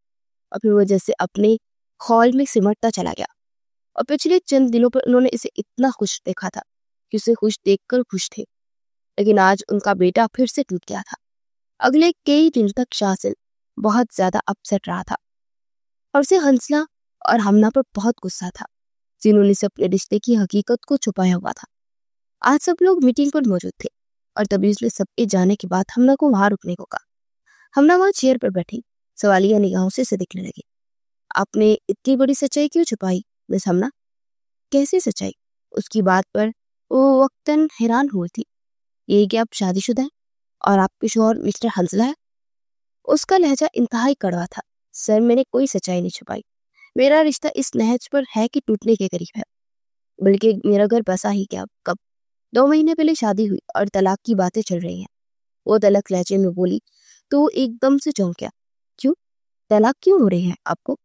اور پھر وہ جیسے اپنے خول میں سمٹتا چلا گیا۔ اور پچھلے چند دنوں پر انہوں نے اسے اتنا خوش دیکھا تھا کہ اسے خوش دیکھ کر خوش تھے، لیکن آج ان کا بیٹا پھر سے ٹوٹ گیا تھا۔ اگلے کئی دن تک شازل بہت زیادہ اپسیٹ رہا تھا اور اسے حنزلہ اور ہمنا پر بہت غصہ تھا، جنہوں نے اپنے رشتے کی حقیقت کو چھپایا ہوا تھا۔ آج سب لوگ میٹنگ پر موجود تھے اور تبھی اس نے سب کے جانے کے بعد ہمنا کو وہاں رکنے کو کہا۔ ہمنا وہاں چیئر پر بیٹھی سوالیہ نگاہوں سے دیکھنے لگی۔ آپ نے اتنی بڑی سچائی کیوں چھپائی مس ہمنا؟ کیسی سچائی؟ اس کی بات پر وہ وقتاً حیران ہوئی تھی۔ یہ کہ آپ شادی شدہ ہیں اور آپ کے شوہر مسٹر حنزلہ ہے۔ اس کا لہجہ انتہائی کڑوا تھا۔ سر، میں نے کوئی سچائی نہیں چھپائی، میرا رشتہ اس نہج پر ہے کہ ٹوٹنے کے قریب ہے۔ بلکہ میرا گھر بسا ہی کیا کب، 2 مہینے پہلے شادی ہوئی اور طلاق کی باتیں چل رہی ہیں۔ وہ تلخ لہجے میں بولی تو ایک دم سے چونک گیا۔ کیوں؟ طلاق کیوں ہو رہی ہے آپ کو؟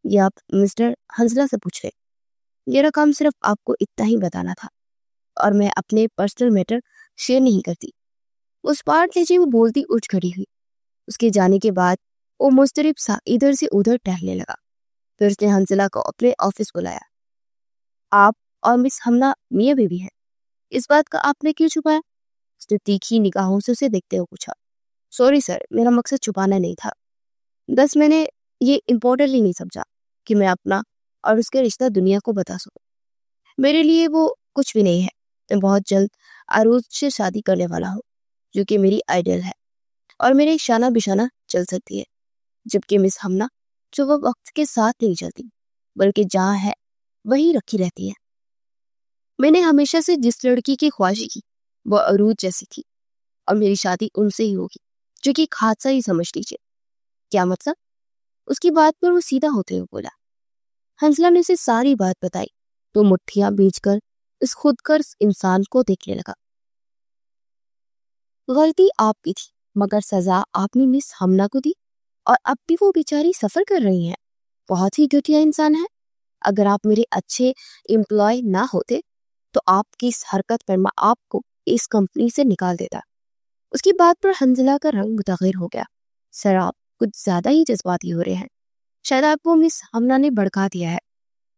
یہ آپ مسٹر حنزلہ سے پوچھ رہے؟ میرا کام صرف آپ کو اتنا ہی بتانا تھا، اور میں اپنے پرسنل میٹر شیئر نہیں کرتی۔ اس پارٹ لہجے میں بولتی اٹھ کھڑی ہوئی۔ اس کے جانے کے بعد وہ مضطرب سا ادھر سے ادھر ٹہلنے لگا۔ پھر اس نے حنزلہ کو اپنے آفس بلایا۔ آپ اور مس حمنا میاں بیوی ہے، اس بات کا آپ نے کیوں چھپایا؟ اس نے تیکھی نگاہوں سے اسے دیکھتے ہوئے پوچھا۔ سوری سر، میرا مقصد چھپانا نہیں تھا، بس میں نے یہ امپورٹنٹلی نہیں سمجھا کہ میں اپنا اور اس کے رشتہ دنیا کو بتا سکوں۔ میرے لیے وہ کچھ بھی نہیں ہے۔ میں بہت جلد عروج سے شادی کرنے والا ہوں، جو کہ میری آئیڈل ہے اور میرے شانہ بشانہ چل سکتی ہے، جبکہ مس ہمنا جو وہ وقت کے ساتھ نہیں چلتی بلکہ جہاں ہے وہی رکھی رہتی ہے۔ میں نے ہمیشہ سے جس لڑکی کی خواہش کی وہ عروج جیسی تھی، اور میری شادی ان سے ہی ہوگی، جو کہ ایک حادثہ ہی سمجھ لیجیے۔ کیا مطلب؟ اس کی بات پر وہ سیدھا ہوتے ہوئے بولا۔ حنزلہ نے اسے ساری بات بتائی تو مٹھیاں بیچ کر اس خود غرض انسان کو دیکھنے لگا۔ غلطی آپ کی تھی، مگر سزا آپ نے مس ہمنا کو دی، اور اب بھی وہ بیچاری سفر کر رہی ہیں۔ بہت ہی گھٹیا انسان ہے۔ اگر آپ میرے اچھے امپلائی نہ ہوتے تو آپ کی اس حرکت پر میں آپ کو اس کمپنی سے نکال دیتا۔ اس کی بات پر حنزلہ کا رنگ متغیر ہو گیا۔ سر، آپ کچھ زیادہ ہی جذباتی ہو رہے ہیں، شاید آپ کو مس ہمنا نے بھڑکا دیا ہے،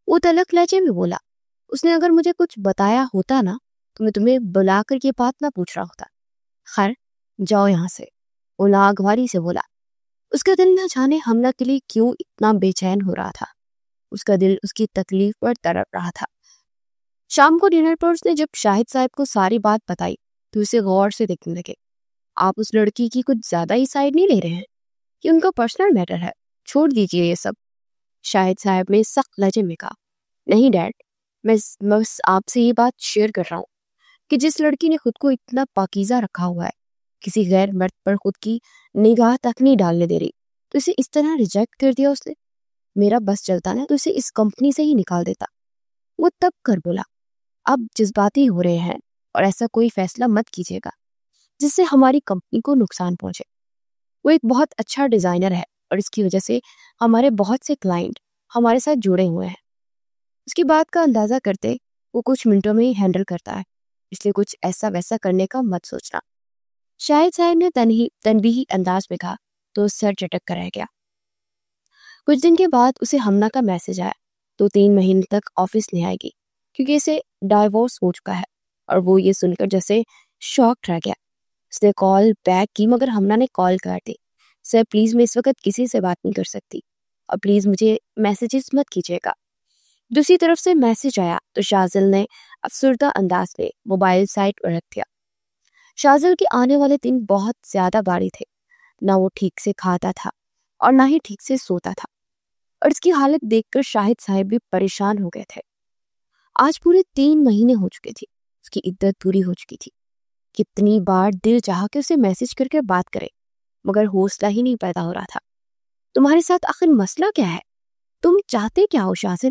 وہ تلخ لہجے میں بولا۔ اس نے اگر مجھے کچھ بتایا ہوتا نا تو میں تمہیں بلا کر یہ بات نہ پوچھ رہا ہوتا۔ خیر، جاؤ یہاں سے، وہ ناگواری سے بولا۔ اس کا دل نہ جانے ہمنا کے لیے کیوں اتنا بے چین ہو رہا تھا۔ اس کا دل اس کی تکلیف پر تڑپ رہا تھا۔ شام کو ڈنر پر اس نے جب شاہد صاحب کو ساری بات بتائی تو اسے غور سے دیکھنے لگے۔ آپ اس لڑکی کی کچھ زیادہ ہی سائڈ نہیں لے رہے ہیں؟ یہ ان کا پرسنل میٹر ہے، چھوڑ دیجئے یہ سب۔ شاہد صاحب نے سخت لہجے میں کہا۔ نہیں ڈیڈ، میں بس آپ سے یہ بات شیئر کر رہا ہوں کہ جس لڑکی نے خود کو اتنا پاکیزہ رکھا ہوا ہے، کسی غیر مرد پر خود کی نگاہ تک نہیں ڈالنے دے رہی، تو اسے اس طرح ریجیکٹ کر دیا اس نے۔ میرا بس چلتا نا تو اسے اس کمپنی سے ہی نکال دیتا۔ وہ تب کر بولا، اب جذباتی ہو رہے ہیں اور ایسا کوئی فیصلہ مت کیجیے گا جس سے ہماری کمپنی کو نقصان پہنچے۔ وہ ایک بہت اچھا ڈیزائنر ہے اور اس کی وجہ سے ہمارے بہت سے کلائنٹ ہمارے ساتھ جڑے ہوئے ہیں۔ اس کی بات کا اندازہ کرتے وہ کچھ منٹوں میں ہی ہینڈل کرتا ہے، اس لیے کچھ ایسا ویسا کرنے کا مت سوچنا۔ شاہد صاحب نے تنبیہی انداز میں کہا تو سر چٹک کر رہ گیا۔ کچھ دن کے بعد اسے ہمنا کا میسج آیا تو 3 مہینے تک آفس نہیں آئے گی کیونکہ اسے ڈائیورس ہو چکا ہے، اور وہ یہ سن کر جیسے شاک رہ گیا۔ اس نے کال بیک کی مگر ہمنا نے کال کر دی۔ سر پلیز، میں اس وقت کسی سے بات نہیں کر سکتی، اور پلیز مجھے میسیجز مت کیجیے گا۔ دوسری طرف سے میسج آیا تو شازل نے افسردہ انداز میں موبائل سائٹ پر رکھ دیا۔ شازل کے آنے والے دن بہت زیادہ بھاری تھے، نہ وہ ٹھیک سے کھاتا تھا اور نہ ہی ٹھیک سے سوتا تھا، اور اس کی حالت دیکھ کر شاہد صاحب بھی پریشان ہو گئے تھے۔ آج پورے 3 مہینے ہو چکے تھے، اس کی عدت پوری ہو چکی تھی۔ کتنی بار دل چاہا کہ اسے میسج کر کے بات کرے، مگر حوصلہ ہی نہیں پیدا ہو رہا تھا۔ تمہارے ساتھ آخر مسئلہ کیا ہے؟ تم چاہتے کیا ہو شازل؟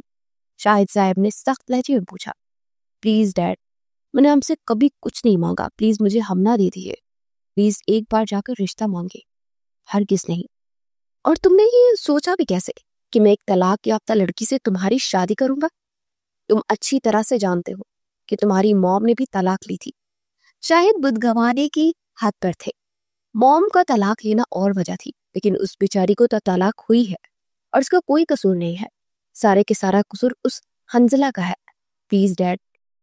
شاہد صاحب نے سخت لہجے میں پوچھا۔ پلیز ڈیڈ، میں نے ہم سے کبھی کچھ نہیں مانگا، پلیز مجھے ہمنا دے دیجیے، پلیز ایک بار جا کر رشتہ مانگے۔ ہرگز نہیں۔ اور تم نے یہ سوچا بھی کیسے کہ میں ایک طلاق یافتہ لڑکی سے تمہاری شادی کروں گا؟ تم اچھی طرح سے جانتے ہو کہ تمہاری موم نے بھی طلاق لی تھی۔ شاہد بدگوانے کی حد پر تھے۔ موم کا طلاق لینا اور وجہ تھی، لیکن اس بیچاری کو تو طلاق ہوئی ہے اور اس کا کوئی قصور نہیں ہے۔ سارے کے سارا قصور اس حنزلہ کا ہے۔ پلیز ڈیڈ،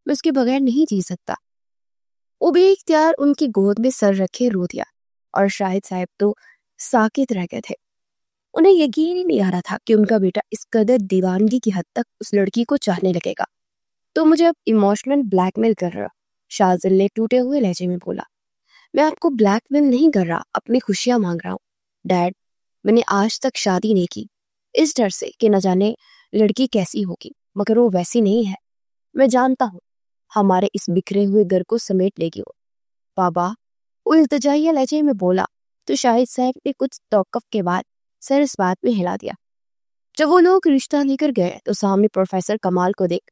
میں اس کے بغیر نہیں جی سکتا۔ وہ بے اختیار ان کی گود میں سر رکھے رو دیا، اور شاہد صاحب تو ساکت رہ گئے تھے۔ انہیں یقین ہی نہیں آ رہا تھا کہ ان کا بیٹا اس قدر دیوانگی کی حد تک اس لڑکی کو چاہنے لگے گا۔ تو مجھے اب ایموشنل بلیک میل کر رہا، شازل نے ٹوٹے ہوئے لہجے میں بولا۔ میں آپ کو بلیک میل نہیں کر رہا، اپنی خوشیاں مانگ رہا ہوں۔ ڈیڈ، میں نے آج تک شادی نہیں کی اس ڈر سے کہ نہ جانے لڑکی کیسی ہوگی، مگر وہ ویسی نہیں ہے۔ میں جانتا ہوں ہمارے اس بکھرے ہوئے گھر کو سمیٹ لے گی وہ۔ بابا، وہ التجائیہ لہجے میں بولا تو شاہد صاحب نے کچھ توقف کے بعد سر اس بات میں ہلا دیا۔ جب وہ لوگ رشتہ لے کر گئے تو سامنے پروفیسر کمال کو دیکھ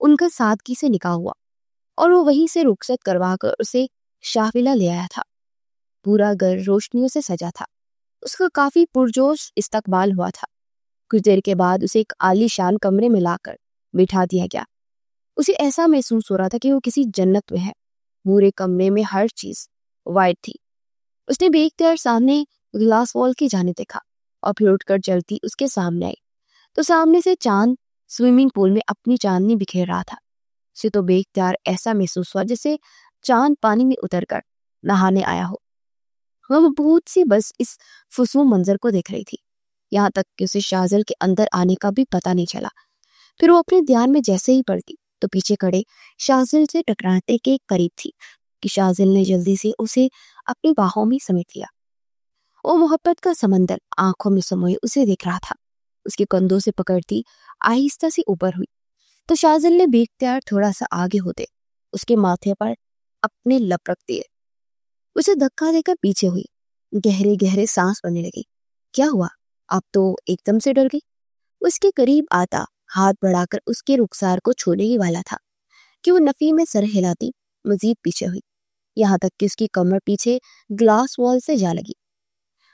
ان کا سادگی سے نکاح ہوا اور وہ وہیں سے رخصت کروا کر اسے شاہولہ لے آیا تھا۔ پورا گھر روشنیوں سے سجا تھا، اس کا کافی پرجوش استقبال ہوا تھا۔ کچھ دیر کے بعد اسے ایک عالی شان کمرے میں لا کر بٹھا دیا گیا۔ اسے ایسا محسوس ہو رہا تھا کہ وہ کسی جنت میں ہے۔ پورے کمرے میں ہر چیز وائٹ تھی۔ اس نے بے اختیار سامنے گلاس وال کی جانب دیکھا اور پھر اٹھ کر چلتی اس کے سامنے آئی تو سامنے سے چاند سوئمنگ پول میں اپنی چاندنی بکھیر رہا تھا۔ اسے تو بے اختیار ایسا محسوس ہوا جیسے چاند پانی میں اتر کر نہانے آیا ہو۔ وہ بہت سی بس اس فسوں منظر کو دیکھ رہی تھی، یہاں تک کہ اسے شاہزل کے اندر آنے کا بھی پتہ نہیں چلا۔ پھر وہ اپنے دھیان میں جیسے ہی پڑتی تو پیچھے کھڑے شاہزل سے ٹکرانے کے قریب تھی کہ شاہزل نے جلدی سے اسے اپنی باہوں میں سمیٹ لیا۔ وہ محبت کا سمندر آنکھوں میں سموئے اسے دیکھ رہا تھا۔ اس کے کندھوں سے پکڑتی آہستہ سے اوپر ہوئی تو شاہزل نے بے اختیار تھوڑا سا آگے ہوتے اس کے ماتھے پر اپنے لب رکھ دیے۔ اسے دھکا دے کر پیچھے ہوئی، گہرے گہرے سانس بننے لگی۔ کیا ہوا؟ اب تو ایک دم سے ڈر گئی۔ اس کے قریب آتا ہاتھ بڑھا کر اس کے رخسار کو چھونے ہی والا تھا کہ وہ نفی میں سر ہلاتی مزید پیچھے ہوئی، یہاں تک کہ اس کی کمر پیچھے گلاس وال سے جا لگی۔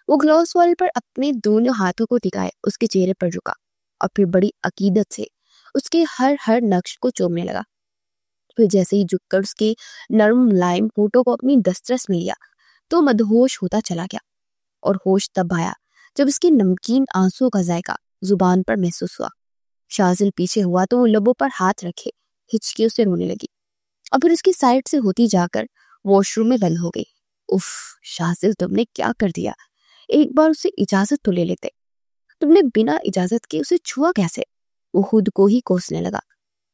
وہ گلاس وال پر اپنے دونوں ہاتھوں کو ٹکائے اس کے چہرے پر جھکا اور پھر بڑی عقیدت سے اس کے ہر نقش کو چومنے لگا۔ پھر جیسے ہی جھک کر اس کے نرم ملائم ہونٹوں کو اپنی دسترس میں لیا تو مدہوش ہوتا چلا گیا، اور ہوش تب آیا جب اس کے نمکین آنسوں کا ذائقہ زبان پر محسوس ہوا۔ شاہزل پیچھے ہوا تو وہ لبوں پر ہاتھ رکھے ہچکیوں سے رونے لگی اور پھر اس کی سائڈ سے ہوتی جا کر واش روم میں بند ہو گئی۔ اف شاہزل، تم نے کیا کر دیا؟ ایک بار اسے اجازت تو لے لیتے، تم نے بنا اجازت کے اسے چھوا کیسے؟ وہ خود کو ہی کوسنے لگا،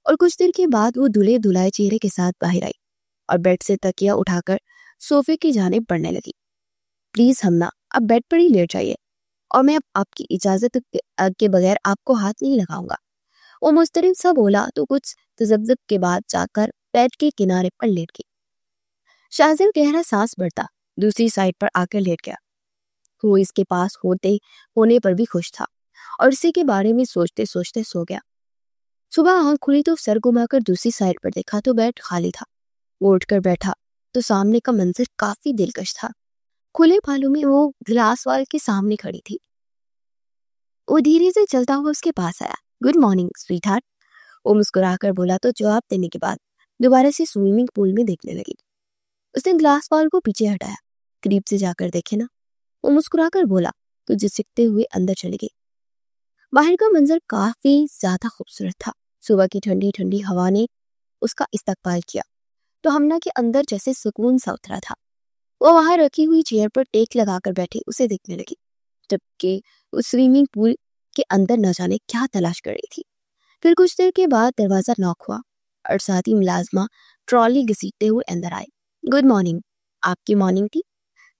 اور کچھ دیر کے بعد وہ دھلے دھلائے چہرے کے ساتھ باہر آئی اور بیڈ سے تکیا اٹھا کر صوفے کی جانب بڑھنے لگی۔ پلیز ہمنا، اب بیڈ پر ہی لیٹ جائیے، اور میں اب آپ کی اجازت کے بغیر آپ کو ہاتھ نہیں لگاؤں گا۔ وہ مضطرب سا بولا تو کچھ تذبذب کے بعد جا کر بیڈ کے کنارے پر لیٹ گئی۔ شاہزل گہرا سانس بھرتا دوسری سائڈ پر آ کر لیٹ گیا۔ وہ اس کے پاس ہونے پر بھی خوش تھا اور اسی کے بارے میں سوچتے سوچتے سو گیا۔ صبح آنکھ کھلی تو سر گھما کر دوسری سائڈ پر دیکھا تو بیڈ خالی تھا۔ وہ اٹھ کر بیٹھا تو سامنے کا منظر کافی دلکش تھا۔ کھلے بالوں میں وہ گلاس وال کے سامنے کھڑی تھی۔ وہ دھیرے سے چلتا ہوا اس کے پاس آیا۔ گڈ مارننگ سویٹ ہارٹ، وہ مسکرا کر بولا تو جواب دینے کے بعد دوبارہ سے سوئمنگ پول میں دیکھنے لگی۔ اس نے گلاس وال کو پیچھے ہٹایا۔ قریب سے جا کر دیکھے نا، وہ مسکرا کر بولا تو جھسکتے ہوئے اندر چلی گئی۔ باہر کا منظر کافی زیادہ خوبصورت تھا۔ صبح کی ٹھنڈی ٹھنڈی ہوا نے اس کا استقبال کیا تو ہمنا کے اندر جیسے سکون سا اترا تھا۔ وہ وہاں رکھی ہوئی چیئر پر ٹیک لگا کر بیٹھے اسے دیکھنے لگی، جبکہ اس سوئمنگ پول کے اندر نہ جانے کیا تلاش کر رہی تھی۔ پھر کچھ دیر کے بعد دروازہ ناک ہوا اور ساتھی ملازمہ ٹرالی گھسیٹتے ہوئے اندر آئے۔ گڈ مارننگ، آپ کی مارننگ تھی؟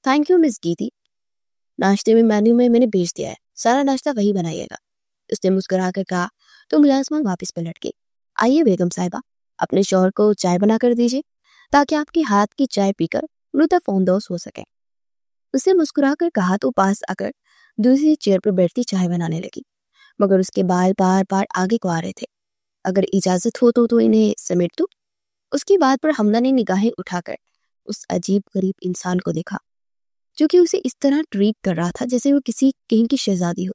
تھینک یو مس گیتی، ناشتے میں مینیو میں نے بھیج دیا ہے، سارا ناشتہ وہی بنائیے گا، اس نے مسکرا کر کہا تو ملازمہ واپس پلٹ گئی۔ آئیے بیگم صاحبہ، اپنے شوہر کو چائے بنا کر دیجیے تاکہ آپ کے ہاتھ کی چائے پی کر لطف اندوز ہو سکے۔ اسے مسکرا کر کہا تو پاس آ کر دوسری چیئر پر بیٹھتی چائے بنانے لگی، مگر اس کے بال بار بار آگے کو آ رہے تھے۔ اگر اجازت ہو تو انہیں سمیٹ دو۔ اس کی بات پر حمدہ نے نگاہیں اٹھا کر اس عجیب غریب انسان کو دیکھا جو کہ اسے اس طرح ٹریٹ کر رہا تھا جیسے وہ کہیں کی شہزادی ہو۔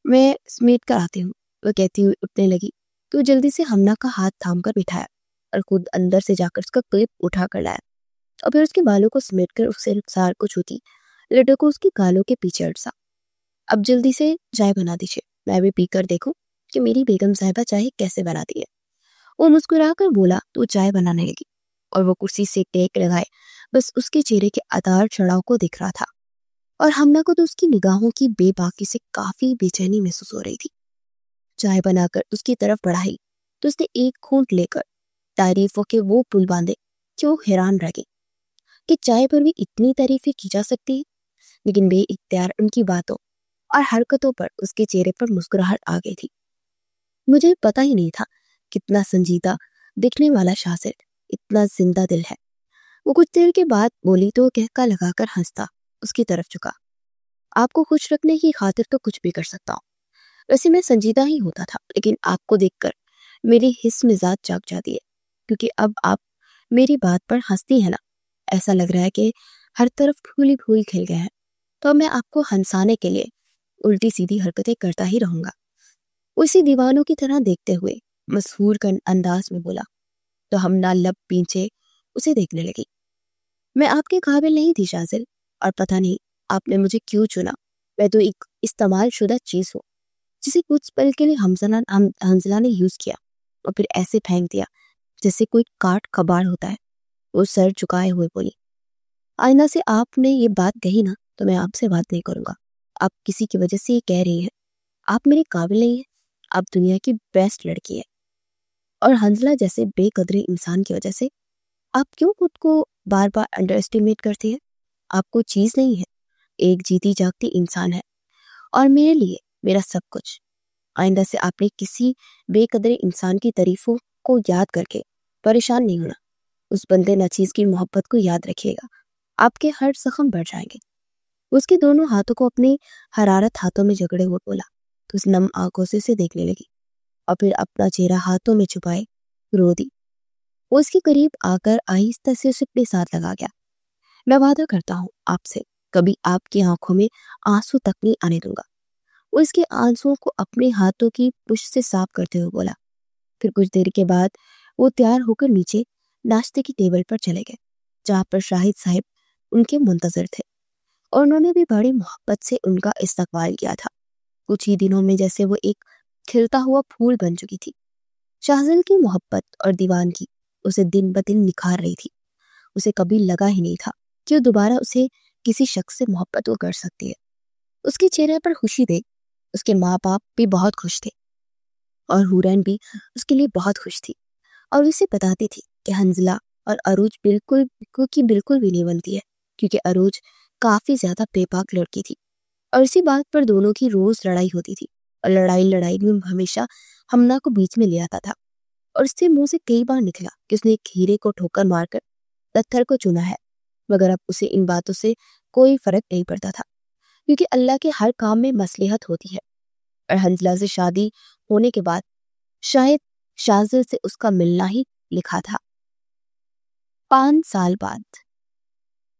میں سمیٹ کر آتی ہوں، وہ کہتی ہوئی اٹھنے لگی تو جلدی سے حمدہ کا ہاتھ تھام کر بٹھایا اور خود اندر سے جا کر اس کا کلپ اٹھا کر لایا اور پھر اس کے بالوں کو سمیٹ کر اس سے رخسار کو چھوتی، لٹو کو اس کی گالوں کے پیچھے اٹسا۔ اب جلدی سے چائے بنا دیجیے، میں بھی پی کر دیکھوں کہ میری بیگم صاحبہ چائے کیسے بناتی ہے۔ وہ مسکرا کر بولا تو چائے بنانے لگی اور وہ کرسی سے ٹیک لگائے بس اس کے چہرے کے اتار چڑھاؤ کو دیکھ رہا تھا، اور حمدہ کو تو اس کی نگاہوں کی بے باکی سے کافی بے چینی محسوس ہو رہی تھی۔ چائے بنا کر اس کی طرف بڑھائی تو اس نے ایک گھونٹ لے کر تعریفوں کے وہ پل باندھے کہ وہ حیران رہ گئی کہ چائے پر بھی اتنی تعریفیں کی جا سکتی ہے، لیکن بے اختیار ان کی باتوں اور حرکتوں پر اس کے چہرے پر مسکراہٹ آ گئی تھی۔ مجھے پتا ہی نہیں تھا کتنا سنجیدہ دکھنے والا شاہزاد اتنا زندہ دل ہے۔ وہ کچھ دیر کے بعد بولی تو کہکا لگا کر ہنستا اس کی طرف چکا۔ آپ کو خوش رکھنے کی خاطر تو کچھ بھی کر سکتا ہوں، ویسے میں سنجیدہ ہی ہوتا تھا، لیکن آپ کو دیکھ کر میری حس مزاج جاگ جاتی ہے، کیونکہ اب آپ میری بات پر ہنستی ہیں نا۔ ایسا لگ رہا ہے کہ ہر طرف پھول ہی پھول کھل گئے ہیں، تو میں آپ کو ہنسانے کے لیے الٹی سیدھی حرکتیں کرتا ہی رہوں گا۔ اسی دیوانوں کی طرح دیکھتے ہوئے مسحور کن انداز میں بولا، تو ہم نہ لب پیچھے اسے دیکھنے لگی۔ میں آپ کے قابل نہیں تھی شاذل، اور پتہ نہیں آپ نے مجھے کیوں چنا۔ میں تو ایک استعمال شدہ چیز ہوں، جسے کچھ پل کے لیے حنزلہ نے یوز کیا اور پھر ایسے پھینک دیا جیسے کوئی کاٹ کباڑ ہوتا ہے۔ وہ سر چکائے ہوئے بولی، آئینہ سے آپ نے یہ بات کہی نا، تو میں آپ سے بات نہیں کروں گا۔ آپ کسی کی وجہ سے یہ کہہ رہی ہیں، آپ میرے قابل نہیں ہیں، آپ دنیا کی بیسٹ لڑکی ہے، اور حنزلہ جیسے بے قدرے انسان کی وجہ سے آپ کیوں خود کو بار بار انڈر ایسٹیمیٹ کرتی ہیں؟ آپ کو چیز نہیں ہے، ایک جیتی جاگتی انسان ہے، اور میرے لیے میرا سب کچھ۔ آئندہ سے آپ نے کسی بے قدرے انسان کی تعریفوں کو یاد کر کے پریشان نہیں ہونا۔ اس بندے ناچیز کی محبت کو یاد رکھیے گا، آپ کے ہر زخم بڑھ جائیں گے۔ اس کے دونوں ہاتھوں کو اپنی حرارت ہاتھوں میں جگڑے ہوئے بولا، تو اس نم آنکھوں سے اسے دیکھنے لگی، اور پھر اپنا چہرہ ہاتھوں میں چھپائے رو دی۔ وہ اس کے قریب آ کر آہستہ سے اسے اپنے ساتھ لگا گیا۔ میں وعدہ کرتا ہوں آپ سے، کبھی آپ کی آنکھوں میں آنسو تک نہیں آنے دوں گا۔ وہ اس کے آنسوؤں کو اپنے ہاتھوں کی پشت سے صاف کرتے ہوئے بولا۔ پھر کچھ دیر کے بعد وہ تیار ہو کر نیچے ناشتے کی ٹیبل پر چلے گئے، جہاں پر شاہد صاحب ان کے منتظر تھے، اور انہوں نے بھی بڑی محبت سے ان کا استقبال کیا تھا۔ کچھ ہی دنوں میں جیسے وہ ایک کھلتا ہوا پھول بن چکی تھی۔ شاہزل کی محبت اور دیوانگی اسے دن بدن نکھار رہی تھی۔ اسے کبھی لگا ہی نہیں تھا کہ وہ دوبارہ اسے کسی شخص سے محبت کر سکتی ہے۔ اس کے چہرے پر خوشی دیکھ اس کے ماں باپ بھی بہت خوش تھے، اور حورین بھی اس کے لیے بہت خوش تھی، اور اسے بتاتی تھی کہ حنزلہ اور عروج بالکل بھی نہیں بنتی ہے، کیونکہ عروج کافی زیادہ بے پاک لڑکی تھی، اور اسی بات پر دونوں کی روز لڑائی ہوتی تھی، اور لڑائی میں ہمیشہ ہمنا کو بیچ میں لے آتا تھا، اور اس سے منہ سے کئی بار نکلا کہ اس نے ایک ہیرے کو ٹھوکر مار کر پتھر کو چنا ہے، مگر اب اسے ان باتوں سے کوئی فرق نہیں پڑتا تھا، کیونکہ اللہ کے ہر کام میں مصلحت ہوتی ہے۔ اور حنزلہ سے شادی ہونے کے بعد شاید شاذل سے اس کا ملنا ہی لکھا تھا۔ 5 سال بعد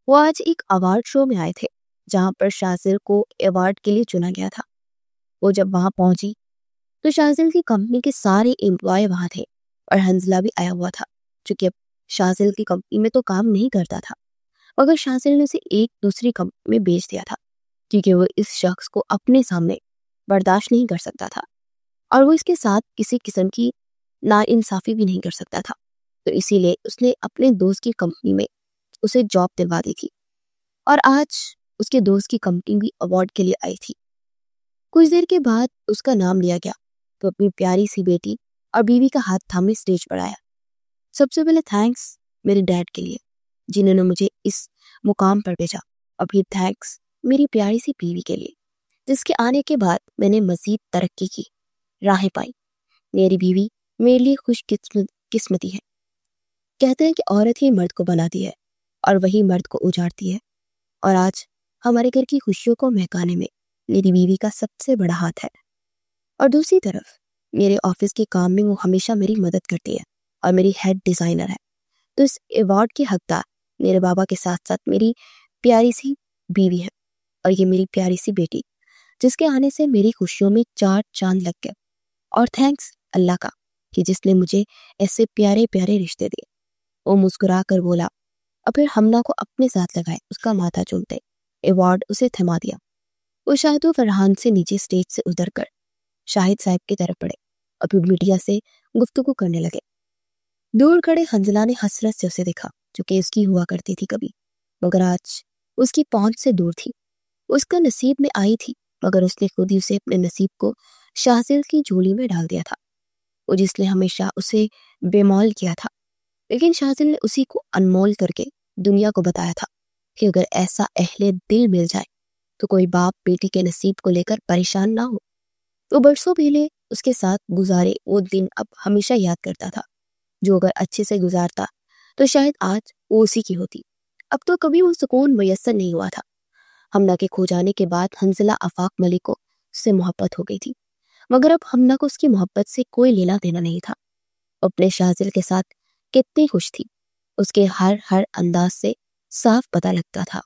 وہ آج ایک ایوارڈ شو میں آئے تھے، جہاں پر شاذل کو ایوارڈ کے لیے چنا گیا تھا۔ وہ جب وہاں پہنچی تو شاذل کی کمپنی کے سارے امپلائی وہاں تھے، اور حنزلہ بھی آیا ہوا تھا، چونکہ اب شاذل کی کمپنی میں تو کام نہیں کرتا تھا، مگر شاذل نے اسے ایک دوسری کمپنی میں بیچ دیا تھا، کیونکہ وہ اس شخص کو اپنے سامنے برداشت نہیں کر سکتا تھا، اور وہ اس کے ساتھ کسی قسم کی ناانصافی بھی نہیں کر سکتا تھا، تو اسی لیے اس نے اپنے دوست کی کمپنی میں اسے جاب دلوا دی تھی، اور آج اس کے دوست کی کمپنی بھی ایوارڈ کے لیے آئی تھی۔ کچھ دیر کے بعد اس کا نام لیا گیا، تو اپنی پیاری سی بیٹی اور بیوی کا ہاتھ تھامے اسٹیج پر آیا۔ سب سے پہلے تھینکس میرے ڈیڈ کے لیے، جنہوں نے مجھے اس مقام پر بھیجا، اور پھر تھینکس میری پیاری سی بیوی کے لیے، جس کے آنے کے بعد میں نے مزید ترقی کی راہیں پائی۔ میری بیوی میرے لیے خوش قسمتی ہے۔ کہتے ہیں کہ عورت ہی مرد کو بناتی ہے، اور وہی مرد کو اجاڑتی ہے، اور آج ہمارے گھر کی خوشیوں کو مہکانے میں میری بیوی کا سب سے بڑا ہاتھ ہے۔ اور دوسری طرف میرے آفس کے کام میں وہ ہمیشہ میری مدد کرتی ہے، اور میری ہیڈ ڈیزائنر ہے، تو اس ایوارڈ کی حقدار میرے بابا کے ساتھ ساتھ میری پیاری سی بیوی ہے، اور یہ میری پیاری سی بیٹی، جس کے آنے سے میری خوشیوں میں 4 چاند لگ گئے۔ اور تھینکس اللہ کا کہ جس نے مجھے ایسے پیارے پیارے رشتے دیے۔ وہ مسکرا کر بولا، اور پھر ہمنا کو اپنے ساتھ لگائے اس کا ماتھا چومتے ایوارڈ اسے تھما دیا۔ وہ شاہد و فرحان سے نیچے اسٹیج سے اتر کر شاہد صاحب کی طرف بڑھے، اور پھر میڈیا سے گفتگو کرنے لگے۔ دور کھڑے حنزلہ نے حسرت سے اسے دیکھا، جو کہ اس کی ہوا کرتی تھی کبھی، مگر آج اس کی پہنچ سے دور تھی۔ اس کا نصیب میں آئی تھی، مگر اس نے خود ہی اسے اپنے نصیب کو شاذل کی جھولی میں ڈال دیا تھا، وہ جس نے ہمیشہ اسے بے مول کیا تھا، لیکن شاذل نے اسی کو انمول کر کے دنیا کو بتایا تھا کہ اگر ایسا اہل دل مل جائے تو کوئی باپ بیٹی کے نصیب کو لے کر پریشان نہ ہو۔ وہ برسوں پہلے اس کے ساتھ گزارے وہ دن اب ہمیشہ یاد کرتا تھا، جو اگر اچھے سے گزارتا تو شاید آج وہ اسی کی ہوتی۔ اب تو کبھی وہ سکون میسر نہیں ہوا تھا۔ ہمنا کے کھو جانے کے بعد حنزلہ آفاق ملک کو اس سے محبت ہو گئی تھی، مگر اب ہمنا کو اس کی محبت سے کوئی لینا دینا نہیں تھا۔ اپنے شازل کے ساتھ کتنی خوش تھی، اس کے ہر انداز سے صاف پتہ لگتا تھا۔